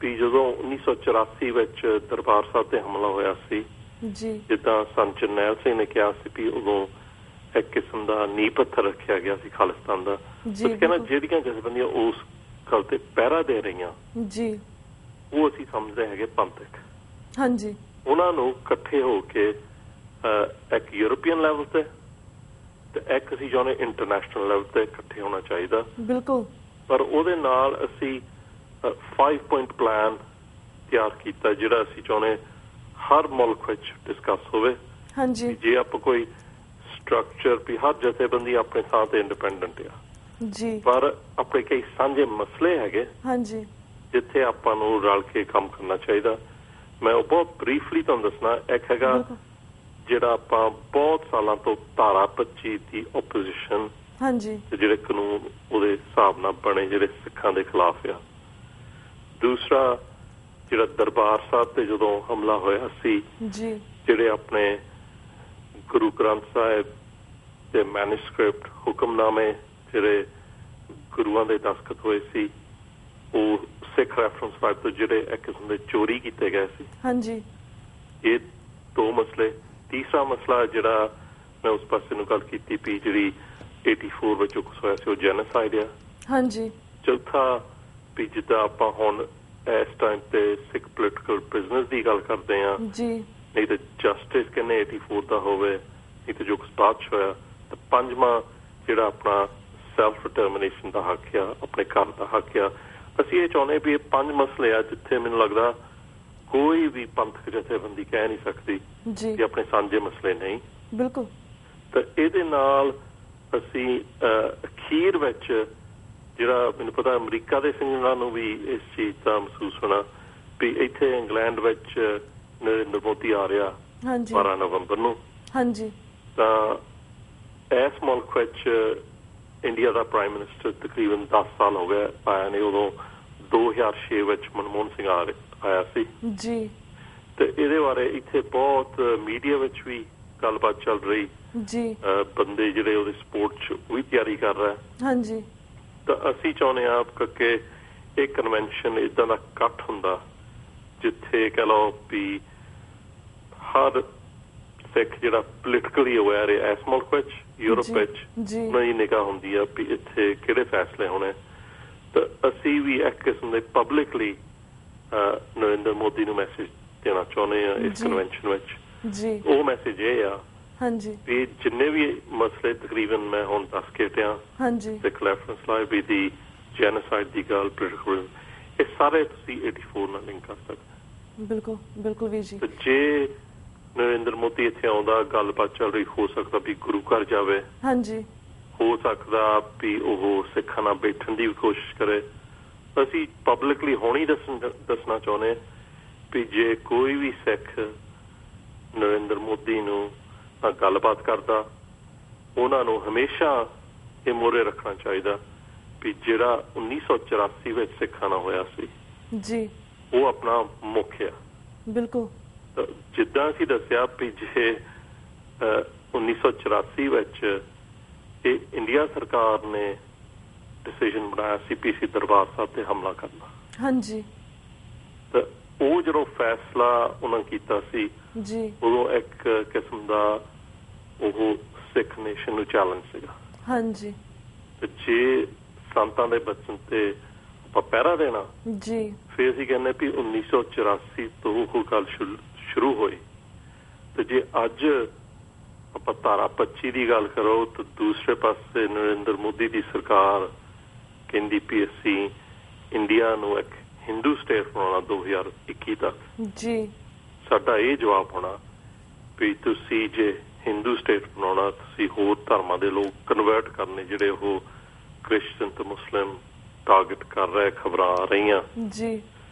ਵੀ ਜਦੋਂ 1984 ਵਿੱਚ ਦਰਬਾਰ ਸਾਹਿਬ ਤੇ ਹਮਲਾ ਹੋਇਆ ਸੀ, ਜਿੱਦਾਂ ਸੰਤ ਜਰਨੈਲ ਸਿੰਘ ਨੇ ਕਿਹਾ ਸੀ ਵੀ ਉਦੋਂ ਇੱਕ ਕਿਸਮ ਦਾ ਨੀਂਹ ਪੱਥਰ ਰੱਖਿਆ ਗਿਆ ਸੀ ਖਾਲਿਸਤਾਨ ਦਾ, ਕਹਿੰਦਾ ਜਿਹੜੀਆਂ ਜਥੇਬੰਦੀਆਂ ਉਸ ਗੱਲ ਤੇ ਪਹਿਰਾ ਦੇ ਰਹੀਆਂ ਉਹ ਅਸੀਂ ਸਮਝਦੇ ਹੈਗੇ ਪੰਥਕ, ਉਹਨਾਂ ਨੂੰ ਇਕੱਠੇ ਹੋ ਕੇ ਇੱਕ ਯੂਰੋਪੀਅਨ ਲੈਵਲ ਤੇ ਇੱਕ ਅਸੀਂ ਚਾਹੁੰਦੇ ਇੰਟਰਨੈਸ਼ਨਲ ਲੈਵਲ ਤੇ ਇਕੱਠੇ ਹੋਣਾ ਚਾਹੀਦਾ। ਪਰ ਉਹਦੇ ਨਾਲ ਅਸੀਂ 5 ਪੁਆਇੰਟ ਪਲਾਨ ਤਿਆਰ ਕੀਤਾ ਜਿਹੜਾ ਅਸੀਂ ਚਾਹੁੰਦੇ ਹਰ ਮੁਲਕ ਵਿੱਚ ਡਿਸਕਸ ਹੋਵੇ। ਜੇ ਆਪਾਂ ਕੋਈ ਸਟਰਕਚਰ ਵੀ ਹਰ ਜਥੇਬੰਦੀ ਆਪਣੇ ਥਾਂ ਤੇ ਇੰਡੀਪੈਂਡੈਂਟ ਆ, ਪਰ ਆਪਣੇ ਕਈ ਸਾਂਝੇ ਮਸਲੇ ਹੈਗੇ ਜਿੱਥੇ ਆਪਾਂ ਨੂੰ ਰਲ ਕੇ ਕੰਮ ਕਰਨਾ ਚਾਹੀਦਾ। ਮੈਂ ਉਹ ਬਹੁਤ ਬਰੀਫਲੀ ਤੁਹਾਨੂੰ ਦੱਸਣਾ। ਇੱਕ ਹੈਗਾ ਜਿਹੜਾ ਆਪਾਂ ਬਹੁਤ ਸਾਲਾਂ ਤੋਂ ਧਾਰਾ 25 ਦੀ ਓਪੋਜੀਸ਼ਨ, ਜਿਹੜੇ ਕਾਨੂੰਨ ਉਹਦੇ ਹਿਸਾਬ ਨਾਲ ਬਣੇ ਜਿਹੜੇ ਸਿੱਖਾਂ ਦੇ ਖਿਲਾਫ ਆ। ਦੂਸਰਾ ਜਿਹੜਾ ਦਰਬਾਰ ਸਾਹਿਬ ਤੇ ਜਦੋਂ ਹਮਲਾ ਹੋਇਆ ਸੀ, ਜਿਹੜੇ ਆਪਣੇ ਗੁਰੂ ਗ੍ਰੰਥ ਸਾਹਿਬ ਦੇ ਮੈਨੂਸਕ੍ਰਿਪਟ ਹੁਕਮਨਾਮੇ ਜਿਹੜੇ ਗੁਰੂਆਂ ਦੇ ਦਸਤਖਤ ਹੋਏ ਸੀ, ਉਹ ਸਿੱਖ ਰੈਫਰੈਂਸ ਫਾਈਲ ਤੋਂ ਜਿਹੜੇ ਇੱਕ ਕਿਸਮ ਦੇ ਚੋਰੀ ਕੀਤੇ ਗਏ ਸੀ। ਇਹ ਦੋ ਮਸਲੇ। ਤੀਸਰਾ ਮਸਲਾ ਜਿਹੜਾ ਮੈਂ ਉਸ ਪਾਸੇ ਨੂੰ ਗੱਲ ਕੀਤੀ ਵੀ ਜਿਹੜੀ 84 ਵਿੱਚ ਕੁਛ ਹੋਇਆ ਸੀ ਉਹ ਜੈਨੋਸਾਈਡ ਆ। ਚੌਥਾ ਵੀ ਜਿੱਦਾਂ ਆਪਾਂ ਹੁਣ ਇਸ ਟਾਈਮ ਤੇ ਸਿੱਖ ਪੋਲੀਟੀਕਲ ਪ੍ਰਿਜ਼ਨਰਸ ਦੀ ਗੱਲ ਕਰਦੇ ਆ, ਨਹੀਂ ਤਾਂ ਜਸਟਿਸ ਕਹਿੰਦੇ 84 ਦਾ ਹੋਵੇ, ਨਹੀਂ ਤਾਂ ਜੋ ਕੁਛ ਬਾਅਦ ਚ ਹੋਇਆ। ਤੇ ਪੰਜਵਾਂ ਜਿਹੜਾ ਆਪਣਾ ਸੈਲਫ ਡਿਟਰਮੀਨੇਸ਼ਨ ਦਾ ਹੱਕ ਆ, ਆਪਣੇ ਘਰ ਦਾ ਹੱਕ ਆ। ਅਸੀਂ ਇਹ ਚਾਹੁੰਦੇ ਵੀ ਇਹ 5 ਮਸਲੇ ਆ ਜਿੱਥੇ ਮੈਨੂੰ ਲੱਗਦਾ ਕੋਈ ਵੀ ਪੰਥਕ ਜਥੇਬੰਦੀ ਕਹਿ ਨਹੀਂ ਸਕਦੀ ਕਿ ਆਪਣੇ ਸਾਂਝੇ ਮਸਲੇ ਨਹੀਂ। ਤਾਂ ਇਹਦੇ ਨਾਲ ਅਸੀਂ ਅਖੀਰ ਵਿੱਚ ਜਿਹੜਾ ਮੈਨੂੰ ਪਤਾ ਅਮਰੀਕਾ ਦੇ ਸਿੰਘਾਂ ਨੂੰ ਵੀ ਇਸ ਚੀਜ਼ ਦਾ ਮਹਿਸੂਸ ਹੋਣਾ ਵੀ ਇੱਥੇ ਇੰਗਲੈਂਡ ਵਿੱਚ ਨਰਿੰਦਰ ਮੋਦੀ ਆ ਰਿਹਾ 12 ਨਵੰਬਰ ਨੂੰ, ਤਾਂ ਇਸ ਮੁਲਕ ਵਿੱਚ ਇੰਡੀਆ ਦਾ ਪ੍ਰਾਈਮ ਮਿਨਿਸਟਰ ਤਕਰੀਬਨ 10 ਸਾਲ ਹੋ ਗਏ ਆਇਆ ਨੇ। ਉਦੋਂ 2006 ਵਿੱਚ ਮਨਮੋਹਨ ਸਿੰਘ ਆਇਆ ਸੀ। ਤੇ ਇਹਦੇ ਬਾਰੇ ਇੱਥੇ ਬਹੁਤ ਮੀਡੀਆ ਵਿੱਚ ਵੀ ਗੱਲਬਾਤ ਚੱਲ ਰਹੀ, ਬੰਦੇ ਜਿਹੜੇ ਉਹਦੇ ਸਪੋਰਟ ਚ ਵੀ ਤਿਆਰੀ ਕਰ ਰਿਹਾ। ਤਾਂ ਅਸੀਂ ਚਾਹੁੰਦੇ ਹਾਂ ਕਿ ਇਹ ਕਨਵੈਨਸ਼ਨ ਏਦਾਂ ਦਾ ਇਕੱਠ ਹੁੰਦਾ ਜਿੱਥੇ ਕਹਿ ਲਓ ਵੀ ਹਰ ਸਿੱਖ ਜਿਹੜਾ ਪੋਲੀਟੀਕਲੀ ਅਵੇਅਰ ਹੈ ਇਸ ਮੁਲਕ ਵਿੱਚ, ਯੂਰਪ ਵਿੱਚ, ਉਹਨਾਂ ਦੀ ਨਿਗਾਹ ਹੁੰਦੀ ਆ ਵੀ ਇੱਥੇ ਕਿਹੜੇ ਫੈਸਲੇ ਹੋਣੇ। ਤਾਂ ਅਸੀਂ ਵੀ ਇੱਕ ਕਿਸਮ ਦੇ ਪਬਲਿਕਲੀ ਨਰਿੰਦਰ ਮੋਦੀ ਨੂੰ ਮੈਸੇਜ ਦੇਣਾ ਚਾਹੁੰਦੇ ਆ ਇਸ ਕਨਵੈਨਸ਼ਨ ਵਿੱਚ। ਉਹ ਮੈਸੇਜ ਇਹ ਆ ਵੀ ਜਿੰਨੇ ਵੀ ਮਸਲੇ ਤਕਰੀਬਨ ਮੈਂ ਹੁਣ ਦੱਸ ਕੇ ਹਟਿਆ, ਸਿੱਖ ਰੈਫਰੈਂਸ ਲਾਏ ਵੀ ਦੀ ਜੈਨੋਸਾਈਡ ਦੀ ਗੱਲ, ਪੋਲੀਟੀਕਲ, ਇਹ ਸਾਰੇ ਤੁਸੀਂ 84 ਨਾਲ ਲਿੰਕ ਕਰ ਸਕਦੇ। ਜੇ ਨਰਿੰਦਰ ਮੋਦੀ ਇੱਥੇ ਆਉਂਦਾ, ਗੱਲਬਾਤ ਚੱਲ ਰਹੀ, ਹੋ ਸਕਦਾ ਵੀ ਗੁਰੂ ਘਰ ਜਾਵੇ, ਹੋ ਸਕਦਾ ਵੀ ਉਹ ਸਿੱਖਾਂ ਨਾਲ ਬੈਠਣ ਦੀ ਵੀ ਕੋਸ਼ਿਸ਼ ਕਰੇ। ਅਸੀਂ ਪਬਲਿਕਲੀ ਹੁਣ ਹੀ ਦੱਸਣਾ ਚਾਹੁੰਦੇ ਵੀ ਜੇ ਕੋਈ ਵੀ ਸਿੱਖ ਨਰਿੰਦਰ ਮੋਦੀ ਨੂੰ ਗੱਲਬਾਤ ਕਰਦਾ, ਉਹਨਾਂ ਨੂੰ ਹਮੇਸ਼ਾ ਇਹ ਮੋਹਰੇ ਰੱਖਣਾ ਚਾਹੀਦਾ ਵੀ ਜਿਹੜਾ 1984 ਵਿੱਚ ਸਿੱਖਾਂ ਨਾਲ ਹੋਇਆ ਸੀ ਉਹ ਆਪਣਾ ਮੁੱਖ ਆ। ਜਿੱਦਾਂ ਅਸੀਂ ਦੱਸਿਆ ਵੀ ਜੇ 1984 ਵਿੱਚ ਇਹ ਇੰਡੀਆ ਸਰਕਾਰ ਨੇ ਡਿਸੀਜਨ ਬਣਾਇਆ ਸੀ ਪੀਸੀ ਦਰਬਾਰ ਸਾਹਿਬ ਤੇ ਹਮਲਾ ਕਰਨਾ, ਤਾਂ ਉਹ ਜਦੋਂ ਫੈਸਲਾ ਉਹਨਾਂ ਕੀਤਾ ਸੀ ਉਦੋਂ ਇੱਕ ਕਿਸਮ ਦਾ ਉਹ ਸਿੱਖ ਨੇਸ਼ਨ ਨੂੰ ਚੈਲੰਜ ਸੀਗਾ। ਤੇ ਜੇ ਸੰਤਾਂ ਦੇ ਬਚਨ ਤੇ ਆਪਾਂ ਪਹਿਰਾ ਦੇਣਾ, ਫਿਰ ਅਸੀਂ ਕਹਿੰਦੇ ਵੀ 1984 ਤੋਂ ਉਹ ਗੱਲ ਸ਼ੁਰੂ ਹੋਈ। ਤੇ ਜੇ ਅੱਜ ਆਪਾਂ ਧਾਰਾ 25 ਦੀ ਗੱਲ ਕਰੋ ਤਾਂ ਦੂਸਰੇ ਪਾਸੇ ਨਰਿੰਦਰ ਮੋਦੀ ਦੀ ਸਰਕਾਰ ਕਹਿੰਦੀ ਵੀ ਅਸੀਂ ਇੰਡੀਆ ਨੂੰ ਇੱਕ ਹਿੰਦੂ ਸਟੇਟ ਬਣਾਉਣਾ 2021 ਤੱਕ ਜੀ। ਸਾਡਾ ਇਹ ਜਵਾਬ ਹੋਣਾ ਵੀ ਤੁਸੀਂ ਜੇ ਹਿੰਦੂ ਸਟੇਟ ਬਣਾਉਣਾ ਤੁਸੀਂ ਹੋਰ ਧਰਮਾਂ ਦੇ ਲੋਕ ਕਨਵਰਟ ਕਰਨੇ ਜਿਹੜੇ ਉਹ ਕ੍ਰਿਸਚਨ ਤੇ ਮੁਸਲਿਮ ਟਾਰਗੇਟ ਕਰ ਰਹੇ ਖਬਰਾਂ ਆ ਰਹੀਆਂ ਜੀ।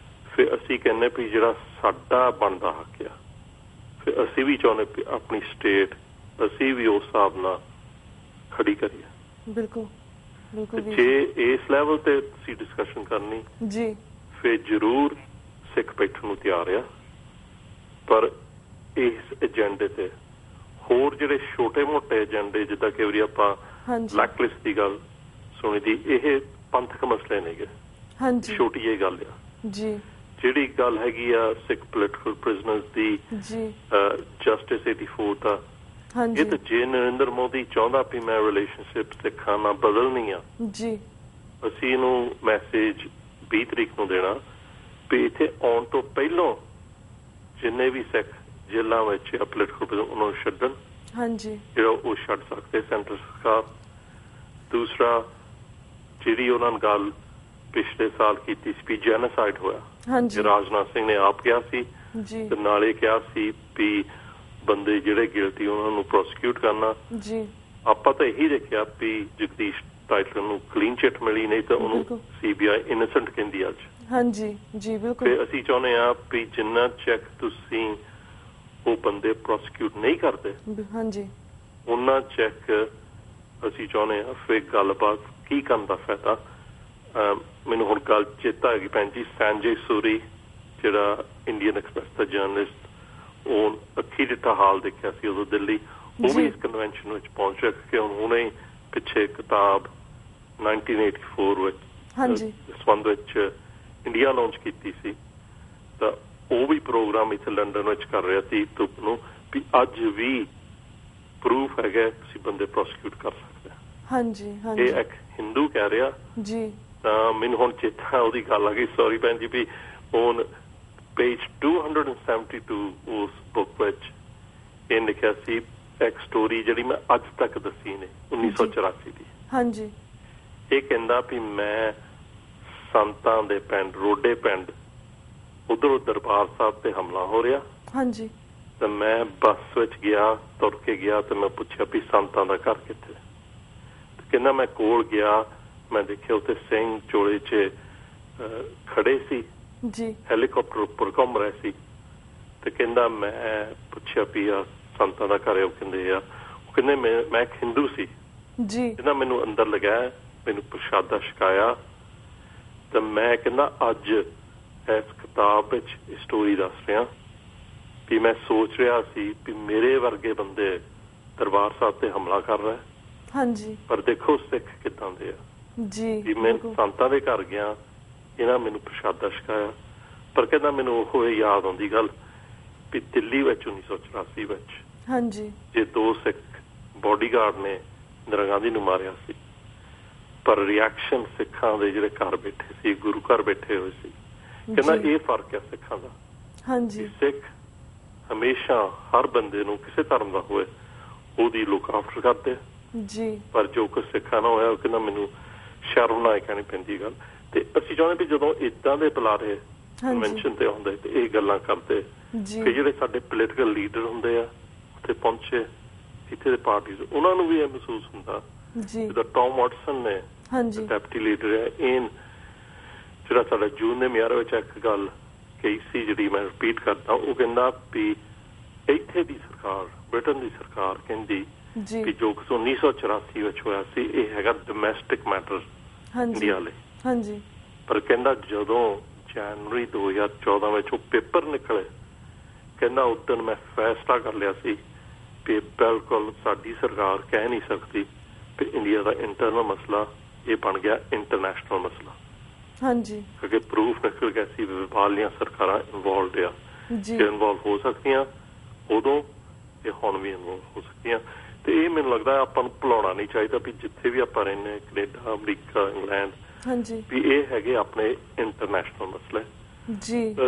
ਫਿਰ ਅਸੀਂ ਕਹਿੰਦੇ ਵੀ ਜਿਹੜਾ ਸਾਡਾ ਬਣਦਾ ਹੱਕ ਆ ਫਿਰ ਅਸੀਂ ਵੀ ਚਾਹੁੰਦੇ ਵੀ ਆਪਣੀ ਸਟੇਟ ਅਸੀਂ ਵੀ ਉਸ ਹਿਸਾਬ ਨਾਲ ਖੜੀ ਕਰੀਏ। ਬਿਲਕੁਲ ਬਿਲਕੁਲ। ਜੇ ਇਸ ਲੈਵਲ ਤੇ ਤੁਸੀਂ ਡਿਸਕਸ਼ਨ ਕਰਨੀ ਜੀ ਫਿਰ ਜ਼ਰੂਰ ਸਿੱਖ ਬੈਠਣ ਨੂੰ ਤਿਆਰ ਆ, ਪਰ ਇਸ ਏਜੰਡੇ ਤੇ ਹੋਰ ਜਿਹੜੇ ਛੋਟੇ ਮੋਟੇ ਏਜੰਡੇ ਜਿੱਦਾਂ ਕਿ ਵਾਰੀ ਆਪਾਂ ਬਲੈਕ ਲਿਸਟ ਦੀ ਗੱਲ ਸੁਣੀ ਦੀ ਇਹ ਪੰਥਕ ਮਸਲੇ ਨੇਗੇ। ਛੋਟੀ ਜਿਹੀ ਗੱਲ ਆ ਜੀ। ਜਿਹੜੀ ਗੱਲ ਹੈਗੀ ਆ ਸਿੱਖ ਪੋਲੀਟੀਕਲ ਪ੍ਰਿਜ਼ਨਰਸ ਦੀ ਜਸਟਿਸ 84 ਦਾ ਇਹ ਤਾਂ ਜੇ ਨਰਿੰਦਰ ਮੋਦੀ ਚਾਹੁੰਦਾ ਵੀ ਮੈਂ ਰਿਲੇਸ਼ਨਸ਼ਿਪ ਸਿੱਖਾਂ ਨਾਲ ਬਦਲਣੀ ਆ ਜੀ ਅਸੀਂ ਇਹਨੂੰ ਮੈਸੇਜ 20 ਤਰੀਕ ਨੂੰ ਦੇਣਾ ਵੀ ਇੱਥੇ ਆਉਣ ਤੋਂ ਪਹਿਲਾਂ ਜਿੰਨੇ ਵੀ ਸਿੱਖ ਜੇਲ੍ਹਾਂ ਵਿੱਚ ਪੋਲੀਟੀਕਲ ਉਹਨਾਂ ਨੂੰ ਛੱਡਣ ਜਿਹੜਾ ਉਹ ਛੱਡ ਸਕਦੇ ਸੈਂਟਰ ਸਰਕਾਰ। ਦੂਸਰਾ ਜਿਹੜੀ ਉਹਨਾਂ ਨੇ ਗੱਲ ਪਿਛਲੇ ਸਾਲ ਕੀਤੀ ਸੀ ਵੀ ਜੈਨੋਸਾਈਡ ਹੋਇਆ ਰਾਜਨਾਥ ਸਿੰਘ ਨੇ ਆਪ ਕਿਹਾ ਸੀ ਤੇ ਨਾਲੇ ਕਿਹਾ ਸੀ ਵੀ ਬੰਦੇ ਜਿਹੜੇ ਗਿਲਟੀ ਉਹਨਾਂ ਨੂੰ ਪ੍ਰੋਸੀਕਿਊਟ ਕਰਨਾ। ਆਪਾਂ ਤਾਂ ਇਹੀ ਦੇਖਿਆ ਵੀ ਜਗਦੀਸ਼ ਟਾਈਟਲਰ ਨੂੰ ਕਲੀਨ ਚਿੱਟ ਮਿਲੀ ਨਹੀਂ ਤਾਂ ਉਹਨੂੰ CBI ਇਨੋਸੈਂਟ ਕਹਿੰਦੀ ਅੱਜ। ਤੇ ਅਸੀਂ ਚਾਹੁੰਦੇ ਆ ਵੀ ਜਿੰਨਾ ਚੈੱਕ ਤੁਸੀਂ ਉਹ ਬੰਦੇ ਪ੍ਰੋਸੀਕਿਊਟ ਨਹੀਂ ਕਰਦੇ ਉਹਨਾਂ ਚੈੱਕ ਅਸੀਂ ਚਾਹੁੰਦੇ ਆ ਫਿਰ ਗੱਲਬਾਤ ਕੀ ਕਰਨ ਦਾ ਫਾਇਦਾ। ਮੈਨੂੰ ਹੁਣ ਗੱਲ ਚੇਤਾ ਹੈਗੀ ਭੈਣ ਜੀ ਸੰਜੇ ਸੂਰੀ ਜਿਹੜਾ ਇੰਡੀਅਨ ਐਕਸਪ੍ਰੈਸ ਦਾ ਜਰਨਲਿਸਟ ਉਹ ਅੱਖੀ ਡਿੱਠਾ ਹਾਲ ਦੇਖਿਆ ਸੀ ਉਦੋਂ ਦਿੱਲੀ ਉਹ ਵੀ ਇਸ ਕਨਵੈਨਸ਼ਨ ਵਿੱਚ ਪਹੁੰਚ ਰਿਹਾ ਕਿ ਹੁਣੇ ਪਿੱਛੇ ਕਿਤਾਬ 1984 ਵਿੱਚ ਇਸ ਸੰਬੰਧ ਵਿੱਚ ਇੰਡੀਆ ਲਾਂਚ ਕੀਤੀ ਸੀ ਤਾਂ ਉਹ ਵੀ ਪ੍ਰੋਗਰਾਮ ਇੱਥੇ ਲੰਡਨ ਵਿੱਚ ਕਰ ਰਿਹਾ ਸੀ ਧੁੱਪ ਨੂੰ ਵੀ ਅੱਜ ਵੀ ਪ੍ਰੂਫ ਹੈਗਾ ਤੁਸੀਂ ਬੰਦੇ ਪ੍ਰੋਸੀਕਿਊਟ ਕਰ ਸਕਦੇ। ਇਹ ਇੱਕ ਹਿੰਦੂ ਕਹਿ ਰਿਹਾ ਤਾਂ ਮੈਨੂੰ ਹੁਣ ਚੇਤਾ ਉਹਦੀ ਗੱਲ ਆ ਗਈ ਸੌਰੀ ਭੈਣ ਜੀ ਵੀ ਹੁਣ ਪੇਜ 272 ਉਸ ਬੁੱਕ ਵਿੱਚ ਇਹ ਲਿਖਿਆ ਸੀ ਇੱਕ ਸਟੋਰੀ ਜਿਹੜੀ ਮੈਂ ਅੱਜ ਤੱਕ ਦੱਸੀ ਨੇ 1984 ਦੀ। ਇਹ ਕਹਿੰਦਾ ਵੀ ਮੈਂ ਸੰਤਾਂ ਦੇ ਪਿੰਡ ਰੋਡੇ ਪਿੰਡ ਉਧਰੋਂ ਦਰਬਾਰ ਸਾਹਿਬ ਤੇ ਹਮਲਾ ਹੋ ਰਿਹਾ ਤੇ ਮੈਂ ਬੱਸ ਵਿੱਚ ਗਿਆ ਤੁਰ ਕੇ ਗਿਆ ਤੇ ਮੈਂ ਪੁੱਛਿਆ ਵੀ ਸੰਤਾਂ ਦਾ ਘਰ ਕਿੱਥੇ ਤੇ ਕਹਿੰਦਾ ਮੈਂ ਕੋਲ ਗਿਆ ਮੈਂ ਦੇਖਿਆ ਉੱਥੇ ਸਿੰਘ ਚੋਲੇ 'ਚ ਖੜੇ ਸੀ ਹੈਲੀਕਾਪਟਰ ਉੱਪਰ ਘੁੰਮ ਰਹੇ ਸੀ ਤੇ ਕਹਿੰਦਾ ਮੈਂ ਪੁੱਛਿਆ ਵੀ ਆ ਸੰਤਾਂ ਦਾ ਘਰ ਉਹ ਕਹਿੰਦੇ ਆ ਉਹ ਕਹਿੰਦੇ ਮੈਂ ਇੱਕ ਹਿੰਦੂ ਸੀ ਕਹਿੰਦਾ ਮੈਨੂੰ ਅੰਦਰ ਲਗਾਇਆ ਮੈਨੂੰ ਪ੍ਰਸ਼ਾਦਾ ਛਕਾਇਆ ਤੇ ਮੈਂ ਕਹਿੰਦਾ ਅੱਜ ਇਸ ਕਿਤਾਬ ਵਿੱਚ ਇਹ ਸਟੋਰੀ ਦੱਸ ਰਿਹਾ ਵੀ ਮੈਂ ਸੋਚ ਰਿਹਾ ਸੀ ਵੀ ਮੇਰੇ ਵਰਗੇ ਬੰਦੇ ਦਰਬਾਰ ਸਾਹਿਬ ਤੇ ਹਮਲਾ ਕਰ ਰਹੇ ਪਰ ਦੇਖੋ ਸਿੱਖ ਕਿੱਦਾਂ ਦੇ ਆ ਵੀ ਮੈਂ ਸੰਤਾਂ ਦੇ ਘਰ ਗਿਆ ਇਹਨਾਂ ਮੈਨੂੰ ਪ੍ਰਸ਼ਾਦਾ ਛਕਾਇਆ ਪਰ ਕਹਿੰਦਾ ਮੈਨੂੰ ਉਹ ਯਾਦ ਆਉਂਦੀ ਗੱਲ ਵੀ ਦਿੱਲੀ ਵਿੱਚ 1984 ਵਿੱਚ ਜੇ 2 ਸਿੱਖ ਬਾਡੀਗਾਰਡ ਨੇ ਇੰਦਰਾ ਗਾਂਧੀ ਨੂੰ ਮਾਰਿਆ ਸੀ ਪਰ ਰਿਐਕਸ਼ਨ ਸਿੱਖਾਂ ਦੇ ਜਿਹੜੇ ਘਰ ਬੈਠੇ ਸੀ ਗੁਰੂ ਘਰ ਬੈਠੇ ਹੋਏ ਸੀ ਕਹਿੰਦਾ ਇਹ ਫਰਕ ਹੈ ਸਿੱਖਾਂ ਦਾ ਸਿੱਖ ਹਮੇਸ਼ਾ ਹਰ ਬੰਦੇ ਨੂੰ ਕਿਸੇ ਧਰਮ ਦਾ ਹੋਵੇ ਉਹਦੀ ਲੁੱਕ ਆਫਟਰ ਕਰਦੇ ਪਰ ਜੋ ਕੁਝ ਸਿੱਖਾਂ ਨਾਲ ਹੋਇਆ ਉਹ ਕਹਿੰਦਾ ਮੈਨੂੰ ਸ਼ਰਮ ਨਾ ਕਹਿਣੀ ਪੈਂਦੀ ਗੱਲ ਤੇ ਅਸੀਂ ਚਾਹੁੰਦੇ ਵੀ ਜਦੋਂ ਏਦਾਂ ਦੇ ਬੁਲਾਰੇ ਕਨਵੈਨਸ਼ਨ ਤੇ ਹੁੰਦੇ ਤੇ ਇਹ ਗੱਲਾਂ ਕਰਦੇ ਕਿ ਜਿਹੜੇ ਸਾਡੇ ਪੋਲੀਟੀਕਲ ਲੀਡਰ ਹੁੰਦੇ ਆ ਉੱਥੇ ਪਹੁੰਚੇ ਇੱਥੇ ਦੇ ਪਾਰਟੀਜ਼ ਉਹਨਾਂ ਨੂੰ ਵੀ ਇਹ ਮਹਿਸੂਸ ਹੁੰਦਾ ਜਿੱਦਾਂ ਟੌਮ ਵਾਟਸਨ ਨੇ ਡੈਪਟੀ ਲੀਡਰ ਹੈ ਇਹ ਜਿਹੜਾ ਸਾਡਾ ਜੂਨ ਦੇ ਮਿਆਰ ਵਿੱਚ ਇੱਕ ਗੱਲ ਕਹੀ ਸੀ ਜਿਹੜੀ ਮੈਂ ਰਿਪੀਟ ਕਰਦਾ ਉਹ ਕਹਿੰਦਾ ਵੀ ਇੱਥੇ ਦੀ ਸਰਕਾਰ ਬ੍ਰਿਟਨ ਦੀ ਸਰਕਾਰ ਕਹਿੰਦੀ ਵੀ ਜੋ 1984 ਵਿੱਚ ਹੋਇਆ ਸੀ ਇਹ ਹੈਗਾ ਡੋਮੈਸਟਿਕ ਮੈਟਰ ਇੰਡੀਆ ਲਈ ਪਰ ਕਹਿੰਦਾ ਜਦੋਂ ਜਨਵਰੀ 2014 ਵਿੱਚ ਉਹ ਪੇਪਰ ਨਿਕਲੇ ਕਹਿੰਦਾ ਉਦੋਂ ਮੈਂ ਫੈਸਲਾ ਕਰ ਲਿਆ ਸੀ ਵੀ ਬਿਲਕੁਲ ਸਾਡੀ ਸਰਕਾਰ ਕਹਿ ਨਹੀਂ ਸਕਦੀ ਵੀ ਇੰਡੀਆ ਦਾ ਇੰਟਰਨਲ ਮਸਲਾ ਇਹ ਬਣ ਗਿਆ ਇੰਟਰਨੈਸ਼ਨਲ ਮਸਲਾ ਕਿਉਂਕਿ ਪ੍ਰੂਫ ਨਿਕਲ ਗਿਆ ਸੀ ਬਾਹਰਲੀਆਂ ਸਰਕਾਰਾਂ ਇਨਵੋਲਵਡ ਆ ਜੇ ਇਨਵੋਲਵ ਹੋ ਸਕਦੀਆਂ ਉਦੋਂ ਇਹ ਹੁਣ ਵੀ ਇਨਵੋਲਵ ਹੋ ਸਕਦੀਆਂ ਤੇ ਇਹ ਮੈਨੂੰ ਲੱਗਦਾ ਆਪਾਂ ਨੂੰ ਭੁਲਾਉਣਾ ਨਹੀਂ ਚਾਹੀਦਾ ਵੀ ਜਿੱਥੇ ਵੀ ਆਪਾਂ ਰਹਿੰਦੇ ਕੈਨੇਡਾ ਅਮਰੀਕਾ ਇੰਗਲੈਂਡ ਵੀ ਇਹ ਹੈਗੇ ਆਪਣੇ ਇੰਟਰਨੈਸ਼ਨਲ ਮਸਲੇ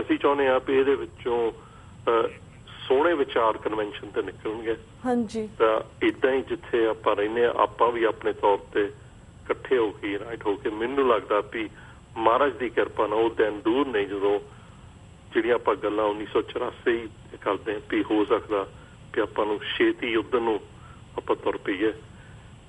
ਅਸੀਂ ਚਾਹੁੰਦੇ ਹਾਂ ਵੀ ਇਹਦੇ ਵਿੱਚੋਂ ਸੋਹਣੇ ਵਿਚਾਰ ਕਨਵੈਨਸ਼ਨ ਤੇ ਨਿਕਲਣਗੇ। ਹਾਂਜੀ, ਤਾਂ ਇਦਾਂ ਹੀ ਜਿੱਥੇ ਆਪਾਂ ਰਹਿੰਦੇ ਹਾਂ ਆਪਾਂ ਵੀ ਆਪਣੇ ਤੌਰ ਤੇ ਇਕੱਠੇ ਹੋ ਕੇ ਯੂਨਾਈਟ ਹੋ ਕੇ, ਮੈਨੂੰ ਲੱਗਦਾ ਵੀ ਮਹਾਰਾਜ ਦੀ ਕਿਰਪਾ ਨਾਲ ਉਹ ਦਿਨ ਦੂਰ ਨਹੀਂ ਜਦੋਂ ਜਿਹੜੀਆਂ ਆਪਾਂ ਗੱਲਾਂ 1984 ਕਰਦੇ ਹਾਂ ਵੀ ਹੋ ਸਕਦਾ ਵੀ ਆਪਾਂ ਨੂੰ ਛੇਤੀ ਉੱਧਰ ਨੂੰ ਆਪਾਂ ਤੁਰ ਪਈਏ।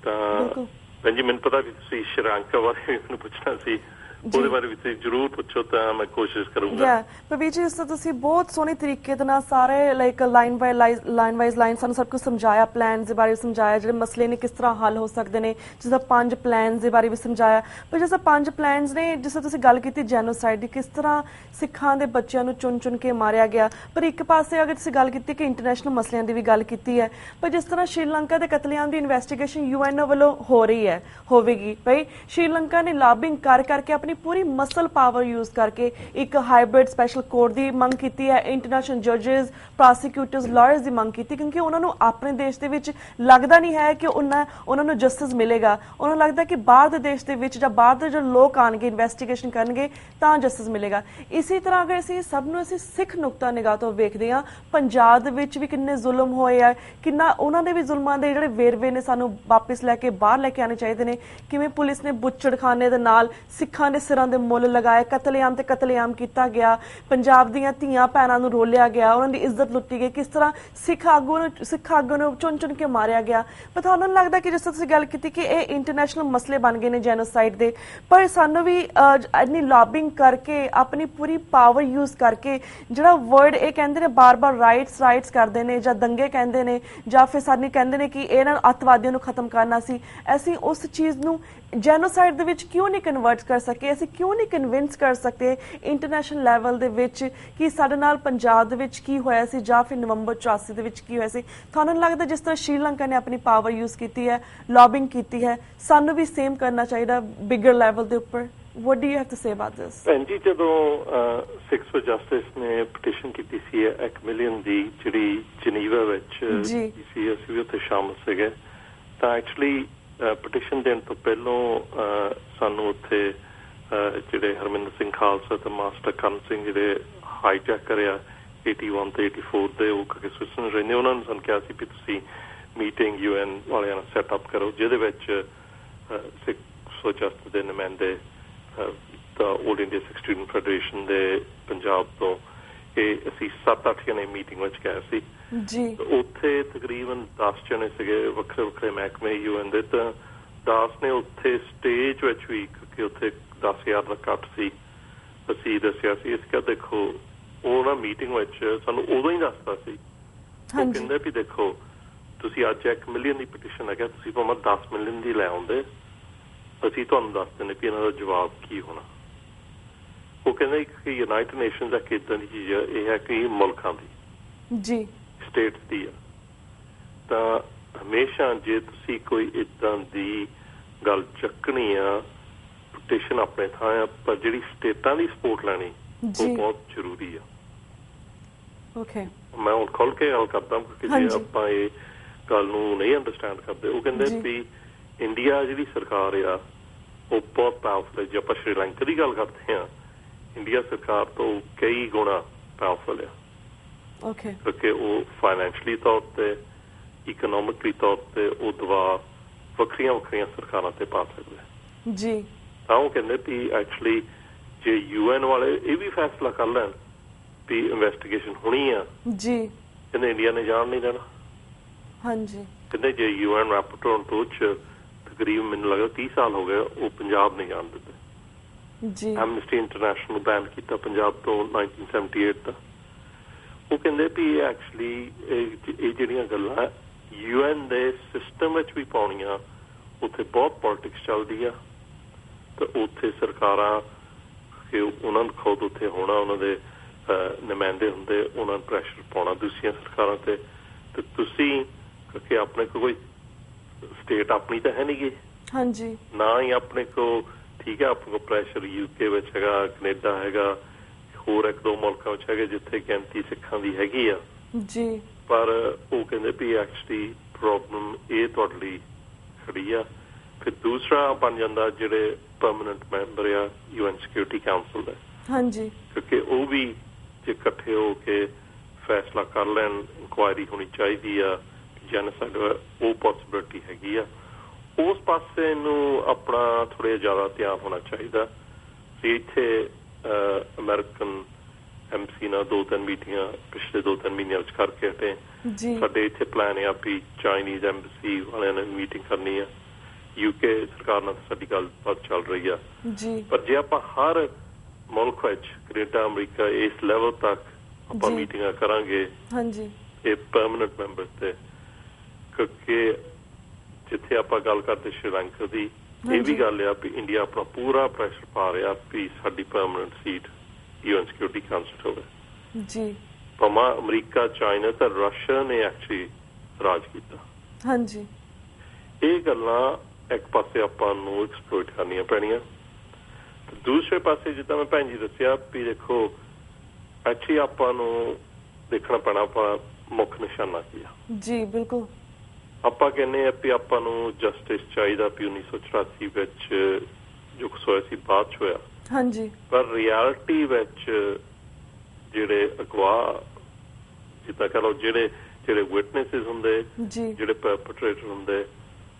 ਤਾਂ ਭੈਣ ਜੀ ਮੈਨੂੰ ਪਤਾ ਵੀ ਤੁਸੀਂ ਸ਼੍ਰੀਲੰਕਾ ਬਾਰੇ ਮੈਨੂੰ ਪੁੱਛਣਾ ਸੀ, ਉਹਦੇ ਬਾਰੇ ਵੀ ਤੁਸੀਂ ਜ਼ਰੂਰ ਪੁੱਛੋ ਤਾਂ ਮੈਂ ਕੋਸ਼ਿਸ਼ ਕਰੂੰਗਾ। ਪਰਵੀਰ ਜੀ, ਇਸ ਤੋਂ ਤੁਸੀਂ ਬਹੁਤ ਸੋਹਣੇ ਤਰੀਕੇ ਦੇ ਨਾਲ ਸਾਰੇ ਲਾਈਕ ਲਾਈਨ ਵਾਈਜ਼ ਲਾਈਨ ਸਾਨੂੰ ਸਭ ਕੁਝ ਸਮਝਾਇਆ, ਪਲਾਨਸ ਦੇ ਬਾਰੇ ਸਮਝਾਇਆ, ਜਿਹੜੇ ਮਸਲੇ ਨੇ ਕਿਸ ਤਰ੍ਹਾਂ ਹੱਲ ਹੋ ਸਕਦੇ ਨੇ, ਜਿਸ ਤਰ੍ਹਾਂ 5 ਪਲਾਨਸ ਦੇ ਬਾਰੇ ਵੀ ਸਮਝਾਇਆ। ਪਰ ਜਿਸ ਤਰ੍ਹਾਂ 5 ਪਲਾਨਸ ਨੇ, ਜਿਸ ਤਰ੍ਹਾਂ ਤੁਸੀਂ ਗੱਲ ਕੀਤੀ ਜੈਨੋਸਾਈਡ ਦੀ, ਕਿਸ ਤਰ੍ਹਾਂ ਸਿੱਖਾਂ ਦੇ ਬੱਚਿਆਂ ਨੂੰ ਚੁਣ ਚੁਣ ਕੇ ਮਾਰਿਆ ਗਿਆ। ਪਰ ਇੱਕ ਪਾਸੇ ਅਗਰ ਤੁਸੀਂ ਗੱਲ ਕੀਤੀ ਕਿ ਇੰਟਰਨੈਸ਼ਨਲ ਮਸਲਿਆਂ ਦੀ ਵੀ ਗੱਲ ਕੀਤੀ ਹੈ, ਪਰ ਜਿਸ ਤਰ੍ਹਾਂ ਸ਼੍ਰੀਲੰਕਾ ਦੇ ਕਤਲੇਆਮ ਦੀ ਇਨਵੈਸਟੀਗੇਸ਼ਨ UN ਵੱਲੋਂ ਹੋ ਰਹੀ ਹੈ, ਹੋਵੇਗੀ ਭਾਈ, ਸ਼੍ਰੀਲੰਕਾ ਨੇ ਲਾਬਿੰਗ ਕਰਕੇ ਆਪਣੀ ਪੂਰੀ ਮਸਲ ਪਾਵਰ ਯੂਜ਼ ਕਰਕੇ ਇੱਕ ਹਾਈਬ੍ਰਿਡ ਸਪੈਸ਼ਲ ਕੋਰਟ ਦੀ ਮੰਗ ਕੀਤੀ ਹੈ, ਇੰਟਰਨੈਸ਼ਨਲ ਜੱਜਸ, ਪ੍ਰੋਸੀਕਿਊਟਰਸ, ਲਾਇਰਸ ਦੀ ਮੰਗ ਕੀਤੀ, ਕਿਉਂਕਿ ਉਹਨਾਂ ਨੂੰ ਆਪਣੇ ਦੇਸ਼ ਦੇ ਵਿੱਚ ਲੱਗਦਾ ਨਹੀਂ ਹੈ ਕਿ ਉਹਨਾਂ ਨੂੰ ਜਸਟਿਸ ਮਿਲੇਗਾ। ਉਹਨਾਂ ਨੂੰ ਲੱਗਦਾ ਕਿ ਬਾਹਰ ਦੇ ਦੇਸ਼ ਦੇ ਵਿੱਚ ਜਾਂ ਬਾਹਰ ਦੇ ਜੋ ਲੋਕ ਆਣਗੇ ਇਨਵੈਸਟੀਗੇਸ਼ਨ ਕਰਨਗੇ ਤਾਂ ਜਸਟਿਸ ਮਿਲੇਗਾ। ਇਸੇ ਤਰ੍ਹਾਂ ਅਗਰ ਅਸੀਂ ਸਭ ਨੂੰ ਅਸੀਂ ਸਿੱਖ ਨੁਕਤਾ ਨਿਗਾਹ ਤੋਂ ਵੇਖਦੇ ਹਾਂ, ਪੰਜਾਬ ਦੇ ਵਿੱਚ ਵੀ ਕਿੰਨੇ ਜ਼ੁਲਮ ਹੋਏ ਆ, ਕਿੰਨਾ ਉਹਨਾਂ ਦੇ ਵੀ ਜ਼ੁਲਮਾਂ ਦੇ ਜਿਹੜੇ ਵੇਰਵੇ ਨੇ ਸਾਨੂੰ ਵਾਪਿਸ ਲੈ ਕੇ ਬਾਹਰ ਲੈ ਕੇ ਆਉਣੇ ਚਾਹੀਦੇ ਨੇ। ਕਿਵੇਂ ਪੁਲਿਸ ਨੇ ਬੁੱਚੜਖਾਨੇ ਦੇ ਨਾਲ ਸਿੱਖਾਂ ਦੇ ਸਿਰਾਂ ਦੇ ਮੁੱਲ ਲਗਾਏ, ਕਤਲੇਆਮ ਤੇ ਕਤਲੇਆਮ ਕੀਤਾ ਗਿਆ, ਪੰਜਾਬ ਦੀਆਂ ਧੀਆਂ ਭੈਣਾਂ ਨੂੰ ਰੋਲਿਆ ਗਿਆ, ਉਹਨਾਂ ਦੀ ਇੱਜ਼ਤ ਲੁੱਟੀ ਗਈ, ਕਿਸ ਤਰ੍ਹਾਂ ਸਿੱਖ ਆਗੂ ਨੂੰ ਚੁਣ ਚੁਣ ਕੇ ਮਾਰਿਆ ਗਿਆ। ਪਰ ਤੁਹਾਨੂੰ ਲੱਗਦਾ ਕਿ ਜਿਸ ਤਰ੍ਹਾਂ ਤੁਸੀਂ ਗੱਲ ਕੀਤੀ ਕਿ ਇਹ ਇੰਟਰਨੈਸ਼ਨਲ ਮਸਲੇ ਬਣ ਗਏ ਨੇ ਜੈਨੋਸਾਈਡ ਦੇ, ਪਰ ਸਾਨੂੰ ਵੀ ਇੰਨੀ ਲੌਬਿੰਗ ਕਰਕੇ ਆਪਣੀ ਪੂਰੀ ਪਾਵਰ ਯੂਜ਼ ਕਰਕੇ ਜਿਹੜਾ ਵਰਡ ਇਹ ਕਹਿੰਦੇ ਨੇ ਬਾਰ-ਬਾਰ ਰਾਈਟਸ ਕਰਦੇ ਨੇ ਜਾਂ ਦੰਗੇ ਕਹਿੰਦੇ ਨੇ ਜਾਂ ਫਿਰ ਸਾਨੂੰ ਕਹਿੰਦੇ ਨੇ ਕਿ ਇਹਨਾਂ ਅੱਤਵਾਦੀਆਂ ਨੂੰ ਖਤਮ ਕਰਨਾ ਸੀ, ਅਸੀਂ ਉਸ ਚੀਜ਼ ਨੂੰ ਜੈਨੋਸਾਈਡ ਦੇ ਵਿੱਚ ਕਿਉਂ ਨਹੀਂ ਕਨਵਰਟ ਕਰ ਸਕੇ? ਅਸੀਂ ਕਿਉਂ ਨਹੀਂ ਕਨਵਿੰਸ ਕਰ ਸਕਦੇ ਇੰਟਰਨੈਸ਼ਨਲ ਲੈਵਲ ਦੇ ਵਿੱਚ ਕਿ ਸਾਡੇ ਨਾਲ ਪੰਜਾਬ ਦੇ ਵਿੱਚ ਕੀ ਹੋਇਆ ਸੀ ਜਾਂ ਫਿਰ ਨਵੰਬਰ 84 ਦੇ ਵਿੱਚ ਕੀ ਹੋਇਆ ਸੀ? ਤੁਹਾਨੂੰ ਲੱਗਦਾ ਜਿਸ ਤਰ੍ਹਾਂ ਸ਼੍ਰੀਲੰਕਾ ਨੇ ਆਪਣੀ ਪਾਵਰ ਯੂਜ਼ ਕੀਤੀ ਹੈ, ਲੌਬਿੰਗ ਕੀਤੀ ਹੈ, ਸਾਨੂੰ ਵੀ ਸੇਮ ਕਰਨਾ ਚਾਹੀਦਾ ਬਿਗਰ ਲੈਵਲ ਦੇ ਉੱਪਰ? What do you have to say about this? ਭੈਣ ਜੀ, ਜਦੋਂ ਸਿਕਸ ਫॉर ਜਸਟਿਸ ਨੇ ਪਟੀਸ਼ਨ ਕੀਤੀ ਸੀ 1 ਮਿਲੀਅਨ ਦੀ, ਜਿਹੜੀ ਜਨੀਵਾ ਵਿੱਚ ਸੀ, ਅਸੀਂ ਵੀ ਉੱਥੇ ਸ਼ਾਮਲ ਸੀਗੇ। ਤਾਂ ਐਕਚੁਅਲੀ ਪਟੀਸ਼ਨ ਦੇਣ ਤੋਂ ਪਹਿਲੋਂ ਸਾਨੂੰ ਉੱਥੇ ਜਿਹੜੇ ਹਰਮਿੰਦਰ ਸਿੰਘ ਖਾਲਸਾ ਤੇ ਮਾਸਟਰ ਕਰਨ ਸਿੰਘ ਜਿਹੜੇ ਹਾਈਜੈਕ ਕਰਿਆ 81 ਤੇ 84 ਦੇ, ਉਹ ਸਵਿਟਜ਼ਰਲੈਂਡ ਰਹਿੰਦੇ, ਉਹਨਾਂ ਨੇ ਸਾਨੂੰ ਕਿਹਾ ਸੀ ਵੀ ਤੁਸੀਂ ਮੀਟਿੰਗ UN ਵਾਲਿਆਂ ਨਾਲ ਸੈਟ ਅਪ ਕਰੋ, ਜਿਹਦੇ ਵਿੱਚ ਸਿਕਸ ਫॉर ਜਸਟਿਸ ਦੇ ਨੁਮਾਇੰਦੇ ਤਾਂ ਆਲ ਇੰਡੀਆ ਸਿੱਖ ਸਟੂਡੈਂਟ ਫੈਡਰੇਸ਼ਨ ਦੇ ਪੰਜਾਬ ਤੋਂ ਇਹ ਅਸੀਂ 7-8 ਜਣੇ ਮੀਟਿੰਗ ਵਿੱਚ ਗਏ ਸੀ ਜੀ। ਉੱਥੇ ਤਕਰੀਬਨ 10 ਜਣੇ ਸੀਗੇ, ਵੱਖਰੇ ਵੱਖਰੇ ਮਹਿਕਮੇ UN ਦੇ। ਤਾਂ ਦਾਸ ਨੇ ਉੱਥੇ ਸਟੇਜ ਵਿੱਚ ਵੀ, ਕਿਉਂਕਿ ਉੱਥੇ 10,000 ਦਾ ਇਕੱਠ ਸੀ, ਅਸੀਂ ਦੱਸਿਆ ਸੀ, ਅਸੀਂ ਕਿਹਾ ਦੇਖੋ ਉਹ ਨਾ ਮੀਟਿੰਗ ਵਿੱਚ ਸਾਨੂੰ ਉਦੋਂ ਹੀ ਦੱਸਦਾ ਸੀ, ਉਹ ਕਹਿੰਦੇ ਵੀ ਦੇਖੋ ਤੁਸੀਂ ਅੱਜ 1 ਮਿਲੀਅਨ ਦੀ ਪਟੀਸ਼ਨ ਹੈ, ਤੁਸੀਂ ਭਾਵੇਂ 10 ਮਿਲੀਅਨ ਦੀ ਲੈ ਆਉਂਦੇ, ਅਸੀਂ ਤੁਹਾਨੂੰ ਦੱਸ ਦਿੰਦੇ ਵੀ ਇਹਨਾਂ ਦਾ ਜਵਾਬ ਕੀ ਹੋਣਾ। ਉਹ ਕਹਿੰਦੇ ਕਿ ਯੂਨਾਈਟਡ ਨੇਸ਼ਨਜ਼ ਇੱਕ ਏਦਾਂ ਦੀ ਚੀਜ਼ ਹੈ, ਇਹ ਹੈ ਕਿ ਮੁਲਕਾਂ ਦੀ ਜੀ, ਸਟੇਟਸ ਦੀ ਆ। ਤਾਂ ਹਮੇਸ਼ਾ ਜੇ ਤੁਸੀਂ ਕੋਈ ਏਦਾਂ ਦੀ ਗੱਲ ਚੱਕਣੀ ਆ, ਪਟੀਸ਼ਨ ਆਪਣੇ ਥਾਂ ਆ, ਪਰ ਜਿਹੜੀ ਸਟੇਟਾਂ ਦੀ ਸਪੋਰਟ ਲੈਣੀ ਉਹ ਬਹੁਤ ਜ਼ਰੂਰੀ ਆ। ਮੈਂ ਹੁਣ ਖੁੱਲ ਕੇ ਗੱਲ ਕਰਦਾ ਕਿਉਂਕਿ ਜੇ ਆਪਾਂ ਇਹ ਗੱਲ ਨੂੰ ਨਹੀਂ ਅੰਡਰਸਟੈਂਡ ਕਰਦੇ। ਉਹ ਕਹਿੰਦੇ ਵੀ ਇੰਡੀਆ ਜਿਹੜੀ ਸਰਕਾਰ ਆ ਉਹ ਬਹੁਤ ਪਾਵਰਫੁਲ ਹੈ। ਜੇ ਆਪਾਂ ਸ਼੍ਰੀਲੰਕਾ ਦੀ ਗੱਲ ਕਰਦੇ ਹਾਂ, ਇੰਡੀਆ ਸਰਕਾਰ ਤੋਂ ਕਈ ਗੁਣਾ ਪਾਵਰਫੁਲ ਆ, ਕਿਉਂਕਿ ਉਹ ਫਾਈਨੈਂਸ਼ਲੀ ਤੌਰ ਤੇ, ਇਕਨੋਮਿਕਲੀ ਤੌਰ ਤੇ ਉਹ ਦਬਾਅ ਵੱਖਰੀਆਂ ਵੱਖਰੀਆਂ ਸਰਕਾਰਾਂ ਤੇ ਪਾ ਸਕਦੇ ਜੀ। ਤਾਂ ਉਹ ਕਹਿੰਦੇ ਵੀ ਐਕਚੁਅਲੀ ਜੇ UN ਵਾਲੇ ਇਹ ਵੀ ਫੈਸਲਾ ਕਰ ਲੈਣ ਵੀ ਇਨਵੈਸਟੀਗੇਸ਼ਨ ਹੋਣੀ ਆ ਜੀ, ਕਹਿੰਦੇ ਇੰਡੀਆ ਨੇ ਜਾਣ ਨਹੀਂ ਦੇਣਾ। ਹਾਂਜੀ, ਕਹਿੰਦੇ ਜੇ UN ਰੈਪੋਰਟ ਤੋਂ ਤਕਰੀਬਨ ਮੈਨੂੰ ਲੱਗਦਾ 30 ਸਾਲ ਹੋ ਗਏ ਉਹ ਪੰਜਾਬ ਨਹੀਂ ਜਾਣ ਦਿੰਦੇ ਜੀ। ਐਮਨਿਸਟੀ ਇੰਟਰਨੈਸ਼ਨਲ ਨੂੰ ਬੈਨ ਕੀਤਾ ਪੰਜਾਬ ਤੋਂ 1978 ਦਾ। ਉਹ ਕਹਿੰਦੇ ਵੀ ਐਕਚੁਅਲੀ ਇਹ ਜਿਹੜੀਆਂ ਗੱਲਾਂ UN ਦੇ ਸਿਸਟਮ ਵਿੱਚ ਵੀ ਪਾਉਣੀਆਂ, ਉੱਥੇ ਬਹੁਤ ਪੋਲਿਟਿਕਸ ਚੱਲਦੀ ਆ, ਤੇ ਉੱਥੇ ਸਰਕਾਰਾਂ ਕਿ ਉਹਨਾਂ ਨੂੰ ਖੁਦ ਉੱਥੇ ਹੋਣਾ, ਉਹਨਾਂ ਦੇ ਨੁਮਾਇੰਦੇ ਹੁੰਦੇ, ਉਹਨਾਂ ਨੂੰ ਪ੍ਰੈਸ਼ਰ ਪਾਉਣਾ ਦੂਸਰੀਆਂ ਸਰਕਾਰਾਂ ਤੇ ਤੁਸੀਂ ਕਿਉਂਕਿ ਆਪਣੇ ਕੋਈ ਸਟੇਟ ਆਪਣੀ ਤਾਂ ਹੈ ਨੀ ਗੀ, ਹਾਂਜੀ, ਨਾ ਹੀ ਆਪਣੇ ਕੋਲ, ਠੀਕ ਹੈ, ਆਪਣੇ ਕੋਲ ਪ੍ਰੈਸ਼ਰ UK ਵਿੱਚ ਹੈਗਾ, ਕੈਨੇਡਾ ਹੈਗਾ, ਹੋਰ 1-2 ਮੁਲਕਾਂ ਵਿੱਚ ਹੈਗੇ ਜਿੱਥੇ ਗਿਣਤੀ ਸਿੱਖਾਂ ਦੀ ਹੈਗੀ ਆ ਜੀ। ਪਰ ਉਹ ਕਹਿੰਦੇ ਵੀ ਐਕਚੁਅਲੀ ਪ੍ਰੋਬਲਮ ਇਹ ਤੁਹਾਡੇ ਲਈ ਖੜੀ ਆ। ਫਿਰ ਦੂਸਰਾ ਬਣ ਜਾਂਦਾ ਜਿਹੜੇ ਪਰਮਾਨੈਂਟ ਮੈਂਬਰ ਆ UN ਸਿਕਿਉਰਿਟੀ ਕਾਊਂਸਲ ਦਾ, ਹਾਂਜੀ, ਕਿਉਂਕਿ ਉਹ ਵੀ ਜੇ ਇਕੱਠੇ ਹੋ ਕੇ फैसला कर लैन इंक्वायरी होनी चाहिए जेनोसाइड वो पॉसिबिलिटी हैगी आ उस पासे नूं अपना थोड़ा ज़्यादा ध्यान होना चाहिए इत्थे अमेरिकन MC ਨਾਲ 2-3 ਮੀਟਿੰਗਾਂ ਪਿਛਲੇ 2-3 ਮਹੀਨਿਆਂ ਵਿੱਚ ਕਰਕੇ ਹਟੇ ਸਾਡੇ ਇੱਥੇ ਪਲਾਨ ਆ ਵੀ ਚਾਈਨੀਜ਼ ਐਮਬੈਸੀ ਵਾਲਿਆਂ ਨੇ ਮੀਟਿੰਗ ਕਰਨੀ ਆ UK ਸਰਕਾਰ ਨਾਲ ਸਾਡੀ ਗੱਲਬਾਤ ਚੱਲ ਰਹੀ ਆ ਪਰ ਜੇ ਆਪਾਂ ਹਰ ਮੁਲਕ ਵਿੱਚ ਕੈਨੇਡਾ ਅਮਰੀਕਾ ਇਸ ਲੈਵਲ ਤੱਕ ਆਪਾਂ ਮੀਟਿੰਗਾਂ ਕਰਾਂਗੇ ਇਹ ਪਰਮਾਨੈਂਟ ਮੈਂਬਰ ਤੇ ਕਿਉਂਕਿ ਜਿੱਥੇ ਆਪਾਂ ਗੱਲ ਕਰਦੇ ਸ਼੍ਰੀਲੰਕਾ ਦੀ ਇਹ ਵੀ ਗੱਲ ਆ ਵੀ ਇੰਡੀਆ ਆਪਣਾ ਪੂਰਾ ਪ੍ਰੈਸ਼ਰ ਪਾ ਰਿਹਾ ਵੀ ਸਾਡੀ permanent seat UN Security Council ਹੋਵੇ ਜੀ ਭਾਵੇਂ ਅਮਰੀਕਾ ਚਾਈਨਾ ਤੇ ਰਸ਼ੀਆ ਨੇ ਐਕਚੁਅਲੀ ਰਾਜ ਕੀਤਾ ਹਾਂਜੀ ਇਹ ਗੱਲਾਂ ਇੱਕ ਪਾਸੇ ਆਪਾਂ ਨੂੰ ਐਕਸਪਲੋਇਟ ਕਰਨੀਆਂ ਪੈਣੀਆਂ ਤੇ ਦੂਸਰੇ ਪਾਸੇ ਜਿੱਦਾਂ ਮੈਂ ਭੈਣ ਜੀ ਦੱਸਿਆ ਵੀ ਦੇਖੋ ਐਕਚੁਅਲੀ ਆਪਾਂ ਨੂੰ ਦੇਖਣਾ ਪੈਣਾ ਆਪਾਂ ਮੁੱਖ ਨਿਸ਼ਾਨਾ ਕੀ ਆ ਜੀ ਬਿਲਕੁਲ ਆਪਾਂ ਕਹਿੰਦੇ ਆ ਵੀ ਆਪਾਂ ਨੂੰ ਜਸਟਿਸ ਚਾਹੀਦਾ ਵੀ 1984 ਵਿੱਚ ਜੋ ਕੁਛ ਹੋਇਆ ਸੀ ਬਾਅਦ ਚ ਹੋਇਆ ਹਾਂਜੀ ਪਰ ਰਿਐਲਿਟੀ ਵਿੱਚ ਜਿਹੜੇ ਅਗਵਾ ਜਿੱਦਾਂ ਕਹ ਲਓ ਜਿਹੜੇ ਵਿਟਨੈਸਿਸ ਹੁੰਦੇ ਜਿਹੜੇ ਪਰਪਟਰੇਟਰ ਹੁੰਦੇ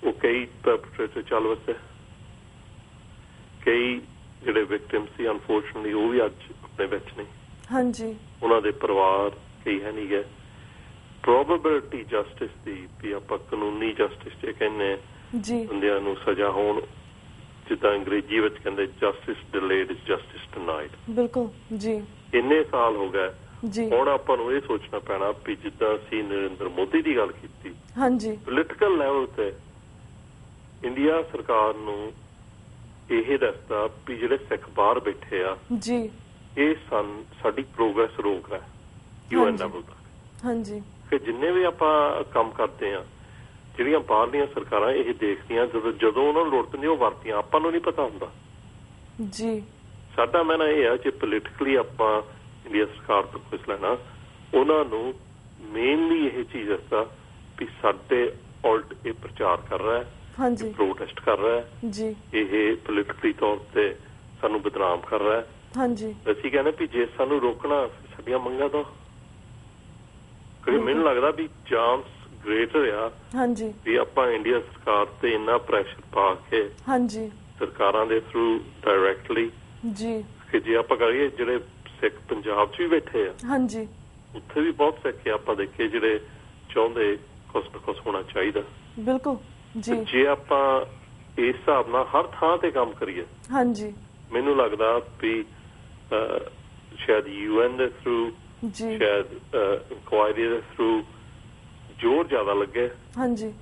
ਉਹ ਕਈ ਪਰਪਟਰੇਟਰ ਚੱਲ ਵਸੇ ਕਈ ਜਿਹੜੇ ਵਿਕਟਿਮ ਸੀ ਅਨਫੋਰਚੂਨਟਲੀ ਉਹ ਵੀ ਅੱਜ ਆਪਣੇ ਵਿੱਚ ਨਹੀਂ ਹਾਂਜੀ ਉਹਨਾਂ ਦੇ ਪਰਿਵਾਰ ਕਈ ਹੈ ਨਹੀਂ ਗਏ ਪ੍ਰੋਬੇਬਿਲਿਟੀ ਜਸਟਿਸ ਦੀ ਵੀ ਆਪਾਂ ਕਾਨੂੰਨੀ ਜਸਟਿਸ ਜੇ ਕਹਿੰਦੇ ਬੰਦਿਆਂ ਨੂੰ ਸਜ਼ਾ ਹੋਣ ਜਿੱਦਾਂ ਅੰਗਰੇਜ਼ੀ ਵਿੱਚ ਕਹਿੰਦੇ justice delayed is justice denied ਬਿਲਕੁਲ ਜੀ ਇੰਨੇ ਸਾਲ ਹੋ ਗਏ ਹੁਣ ਆਪਾਂ ਨੂੰ ਇਹ ਸੋਚਣਾ ਪੈਣਾ ਵੀ ਜਿੱਦਾਂ ਅਸੀਂ ਨਰਿੰਦਰ ਮੋਦੀ ਦੀ ਗੱਲ ਕੀਤੀ ਹਾਂਜੀ ਪੋਲੀਟੀਕਲ ਲੈਵਲ ਤੇ ਇੰਡੀਆ ਸਰਕਾਰ ਨੂੰ ਇਹ ਦੱਸਦਾ ਵੀ ਜਿਹੜੇ ਸਿੱਖ ਬਾਹਰ ਬੈਠੇ ਆ ਜੀ ਇਹ ਸਾਡੀ ਪ੍ਰੋਗਰੈਸ ਰੋਕ ਰਿਹਾ UN ਲੈਵਲ ਤੱਕ ਹਾਂਜੀ ਕਿ ਜਿੰਨੇ ਵੀ ਆਪਾਂ ਕੰਮ ਕਰਦੇ ਆ ਜਿਹੜੀਆਂ ਬਾਹਰਲੀਆਂ ਸਰਕਾਰਾਂ ਇਹ ਦੇਖਦੀਆਂ ਜਦੋਂ ਉਹਨਾਂ ਨੂੰ ਲੋੜ ਪੈਂਦੀ ਉਹ ਵਰਤੀਆਂ ਆਪਾਂ ਨੂੰ ਨਹੀਂ ਪਤਾ ਹੁੰਦਾ ਜੀ ਸਾਡਾ ਮੈਨਾਂ ਇਹ ਆ ਜੇ ਪੋਲੀਟੀਕਲੀ ਆਪਾਂ ਇੰਡੀਆ ਸਰਕਾਰ ਤੋਂ ਕੁਝ ਲੈਣਾ ਉਹਨਾਂ ਨੂੰ ਮੇਨਲੀ ਇਹ ਚੀਜ਼ ਦੱਸਦਾ ਵੀ ਸਾਡੇ ਉਲਟ ਇਹ ਪ੍ਰਚਾਰ ਕਰ ਰਿਹਾ ਹਾਂਜੀ ਪ੍ਰੋਟੈਸਟ ਕਰ ਰਿਹਾ ਜੀ ਇਹ ਪੋਲੀਟੀਕਲੀ ਤੌਰ ਤੇ ਸਾਨੂੰ ਬਦਨਾਮ ਕਰ ਰਿਹਾ ਹਾਂਜੀ ਅਸੀਂ ਕਹਿੰਦੇ ਵੀ ਜੇ ਸਾਨੂੰ ਰੋਕਣਾ ਸਾਡੀਆਂ ਮੰਗਾਂ ਤੋਂ ਕਿਉਂਕਿ ਮੈਨੂੰ ਲੱਗਦਾ ਵੀ ਚਾਂਸ ਗ੍ਰੇਟਰ ਆ ਹਾਂਜੀ ਵੀ ਆਪਾਂ ਇੰਡੀਆ ਸਰਕਾਰ ਤੇ ਇੰਨਾ ਪ੍ਰੈਸ਼ਰ ਪਾ ਕੇ ਹਾਂਜੀ ਸਰਕਾਰਾਂ ਦੇ ਥਰੂ ਡਾਇਰੈਕਟਲੀ ਜੀ ਕਿ ਜੇ ਆਪਾਂ ਕਰੀਏ ਜਿਹੜੇ ਸਿੱਖ ਪੰਜਾਬ 'ਚ ਵੀ ਬੈਠੇ ਆ ਹਾਂਜੀ ਉੱਥੇ ਵੀ ਬਹੁਤ ਸਿੱਖ ਆਪਾਂ ਦੇਖੇ ਜਿਹੜੇ ਚਾਹੁੰਦੇ ਕੁਛ ਨਾ ਕੁਛ ਹੋਣਾ ਚਾਹੀਦਾ ਬਿਲਕੁਲ ਜੀ ਜੇ ਆਪਾਂ ਇਸ ਹਿਸਾਬ ਨਾਲ ਹਰ ਥਾਂ ਤੇ ਕੰਮ ਕਰੀਏ ਹਾਂਜੀ ਮੈਨੂੰ ਲੱਗਦਾ ਵੀ ਸ਼ਾਇਦ UN ਦੇ ਥਰੂ ਜੀ ਸ਼ਾਇਦ ਇਨਕੁਆਇਰੀ ਦੇ ਥਰੂ ਜ਼ੋਰ ਜ਼ਿਆਦਾ ਲੱਗੇ ਹਾਂਜੀ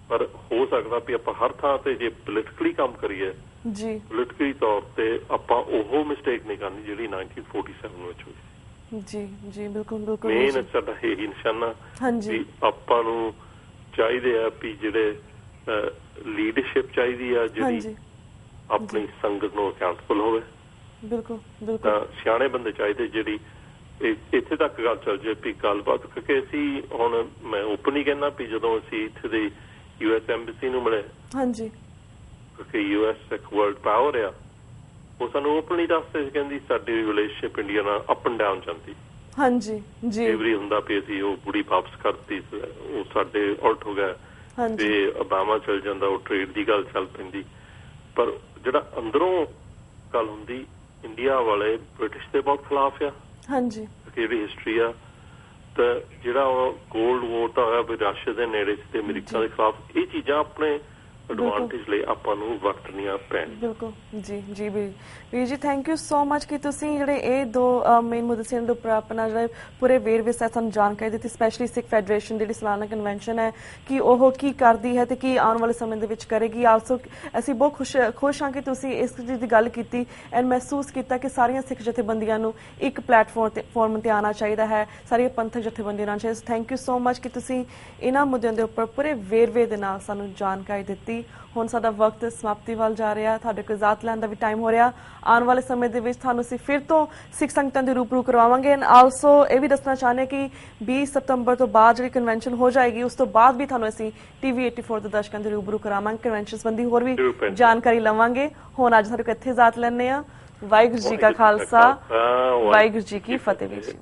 ਪਰ ਹੋ ਸਕਦਾ ਵੀ ਆਪਾਂ ਹਰ ਥਾਂ ਤੇ ਜੇ ਪੋਲੀਟੀਕਲੀ ਕੰਮ ਕਰੀਏ ਜੀ ਪੋਲੀਟੀਕਲੀ ਤੌਰ ਤੇ ਆਪਾਂ ਉਹ ਮਿਸਟੇਕ ਨਹੀਂ ਕਰਨੀ ਜਿਹੜੀ 1947 ਵਿੱਚ ਹੋਈ ਜੀ ਜੀ ਬਿਲਕੁਲ ਬਿਲਕੁਲ ਮੇਨ ਸਾਡਾ ਇਹ ਨਿਸ਼ਾਨਾ ਹਾਂਜੀ ਆਪਾਂ ਨੂੰ ਚਾਹੀਦੇ ਆ ਵੀ ਜਿਹੜੇ ਲੀਡਰਸ਼ਿਪ ਚਾਹੀਦੀ ਆ ਜਿਹੜੀ ਆਪਣੀ ਸੰਗਤ ਨੂੰ ਅਕਾਊਂਟੇਬਲ ਹੋਵੇ ਬਿਲਕੁਲ ਬਿਲਕੁਲ ਸਿਆਣੇ ਬੰਦੇ ਚਾਹੀਦੇ ਜਿਹੜੀ ਇੱਥੇ ਤੱਕ ਗੱਲ ਚੱਲ ਜਾਏ ਵੀ ਗੱਲਬਾਤ ਕਿਉਂਕਿ ਅਸੀਂ ਹੁਣ ਮੈਂ ਓਪਨ ਹੀ ਕਹਿੰਦਾ ਵੀ ਜਦੋਂ ਅਸੀਂ ਇੱਥੇ ਦੀ US ਐਮਬੈਸੀ ਨੂੰ ਮਿਲੇ ਹਾਂਜੀ ਕਿਉਂਕਿ US ਇੱਕ ਵਰਲਡ ਪਾਵਰ ਆ ਉਹ ਸਾਨੂੰ ਓਪਨਲੀ ਦੱਸਦੇ ਸੀ ਕਹਿੰਦੀ ਸਾਡੀ ਰਿਲੇਸ਼ਨਸ਼ਿਪ ਇੰਡੀਆ ਨਾਲ ਅਪ ਐਂਡ ਡਾਊਨ ਜਾਂਦੀ ਹਾਂਜੀ ਜੀ ਐਵਰੀ ਹੁੰਦਾ ਵੀ ਅਸੀਂ ਉਹ ਕੁੜੀ ਵਾਪਸ ਕਰਤੀ ਉਹ ਸਾਡੇ ਉਲਟ ਹੋ ਗਿਆ ਤੇ ਓਬਾਮਾ ਚਲ ਜਾਂਦਾ ਉਹ ਟ੍ਰੇਡ ਦੀ ਗੱਲ ਚੱਲ ਪੈਂਦੀ ਪਰ ਜਿਹੜਾ ਅੰਦਰੋਂ ਗੱਲ ਹੁੰਦੀ ਇੰਡੀਆ ਵਾਲੇ ਬ੍ਰਿਟਿਸ਼ ਦੇ ਬਹੁਤ ਖਿਲਾਫ ਆ ਹਾਂਜੀ ਜਿਹੜੀ ਹਿਸਟਰੀ ਆ ਤਾਂ ਜਿਹੜਾ ਉਹ ਕੋਲਡ ਵਾਰ ਤਾਂ ਹੋਇਆ ਵੀ ਰਸ਼ੀਆ ਦੇ ਨੇੜੇ ਤੇ ਅਮਰੀਕਾ ਦੇ ਖਿਲਾਫ ਇਹ ਚੀਜ਼ਾਂ ਆਪਣੇ ਐਡਵਾਂਟੇਜ ਲਈ ਆਪਾਂ ਨੂੰ ਵਰਤਣੀਆਂ ਪੈਣ ਬਿਲਕੁਲ ਜੀ ਜੀ ਵੀਰ ਜੀ ਥੈਂਕ ਯੂ ਸੋ ਮਚ ਕਿ ਤੁਸੀਂ ਜਿਹੜੇ ਇਹ ਦੋ ਮੇਨ ਮੁੱਦੇ ਸੀ ਉਹਦੇ ਉੱਪਰ ਆਪਣਾ ਜਿਹੜਾ ਪੂਰੇ ਵੇਰਵੇ ਸਾਨੂੰ ਜਾਣਕਾਰੀ ਦਿੱਤੀ ਸਪੈਸ਼ਲੀ ਸਿੱਖ ਫੈਡਰੇਸ਼ਨ ਜਿਹੜੀ ਸਾਲਾਨਾ ਕਨਵੈਨਸ਼ਨ ਹੈ ਕਿ ਉਹ ਕੀ ਕਰਦੀ ਹੈ ਤੇ ਕੀ ਆਉਣ ਵਾਲੇ ਸਮੇਂ ਦੇ ਵਿੱਚ ਕਰੇਗੀ ਆਲਸੋ ਅਸੀਂ ਬਹੁਤ ਖੁਸ਼ ਹਾਂ ਕਿ ਤੁਸੀਂ ਇਸ ਚੀਜ਼ ਦੀ ਗੱਲ ਕੀਤੀ ਐਂਡ ਮਹਿਸੂਸ ਕੀਤਾ ਕਿ ਸਾਰੀਆਂ ਸਿੱਖ ਜਥੇਬੰਦੀਆਂ ਨੂੰ ਇੱਕ ਪਲੇਟਫਾਰਮ ਤੇ ਆਉਣਾ ਚਾਹੀਦਾ ਹੈ ਸਾਰੀਆਂ ਪੰਥਕ ਜਥੇਬੰਦੀਆਂ ਆਉਣਾ ਚਾਹੀਦਾ ਥੈਂਕ ਯੂ ਸੋ ਮਚ ਕਿ ਤੁਸੀਂ ਇਹਨਾਂ ਮੁੱਦਿਆਂ ਦੇ ਉੱਪਰ ਪੂਰੇ ਵੇਰਵੇ ਦੇ ਨਾਲ ਸਾਨੂੰ ਜਾਣਕਾਰੀ ਦਿੱਤੀ ਹੁਣ ਸਾਡਾ ਵਕਤ ਸਮਾਪਤੀ ਵੱਲ ਜਾ ਰਿਹਾ ਤੁਹਾਡੇ ਕੋਲ ਇਜਾਜ਼ਤ ਲੈਣ ਦਾ ਵੀ ਟਾਈਮ ਹੋ ਰਿਹਾ ਆਉਣ ਵਾਲੇ ਸਮੇਂ ਦੇ ਵਿੱਚ ਤੁਹਾਨੂੰ ਅਸੀਂ ਫਿਰ ਤੋਂ ਸਿੱਖ ਸੰਗਤਾਂ ਦੇ ਰੂਬਰੂ ਕਰਵਾਵਾਂਗੇ ਐਂਡ ਆਲਸੋ ਇਹ ਵੀ ਦੱਸਣਾ ਚਾਹੁੰਦੇ ਕਿ 20 ਸਤੰਬਰ ਤੋਂ ਬਾਅਦ ਜਿਹੜੀ ਕਨਵੈਨਸ਼ਨ ਹੋ ਜਾਏਗੀ ਉਸ ਤੋਂ ਬਾਅਦ ਵੀ ਤੁਹਾਨੂੰ ਅਸੀਂ TV 84 ਦੇ ਦਰਸ਼ਕਾਂ ਦੇ ਰੂਬਰੂ ਕਰਾਵਾਂਗੇ ਕਨਵੈਨਸ਼ਨ ਸੰਬੰਧੀ ਹੋਰ ਵੀ ਜਾਣਕਾਰੀ ਲਵਾਂਗੇ ਹੁਣ ਅੱਜ ਸਾਡੇ ਕੋਲ ਇੱਥੇ ਇਜਾਜ਼ਤ ਲੈਂਦੇ ਆ ਵਾਹਿਗੁਰੂ ਜੀ ਕਾ ਖਾਲਸਾ ਵਾਹਿਗੁਰੂ ਜੀ ਕੀ ਫਤਿਹ।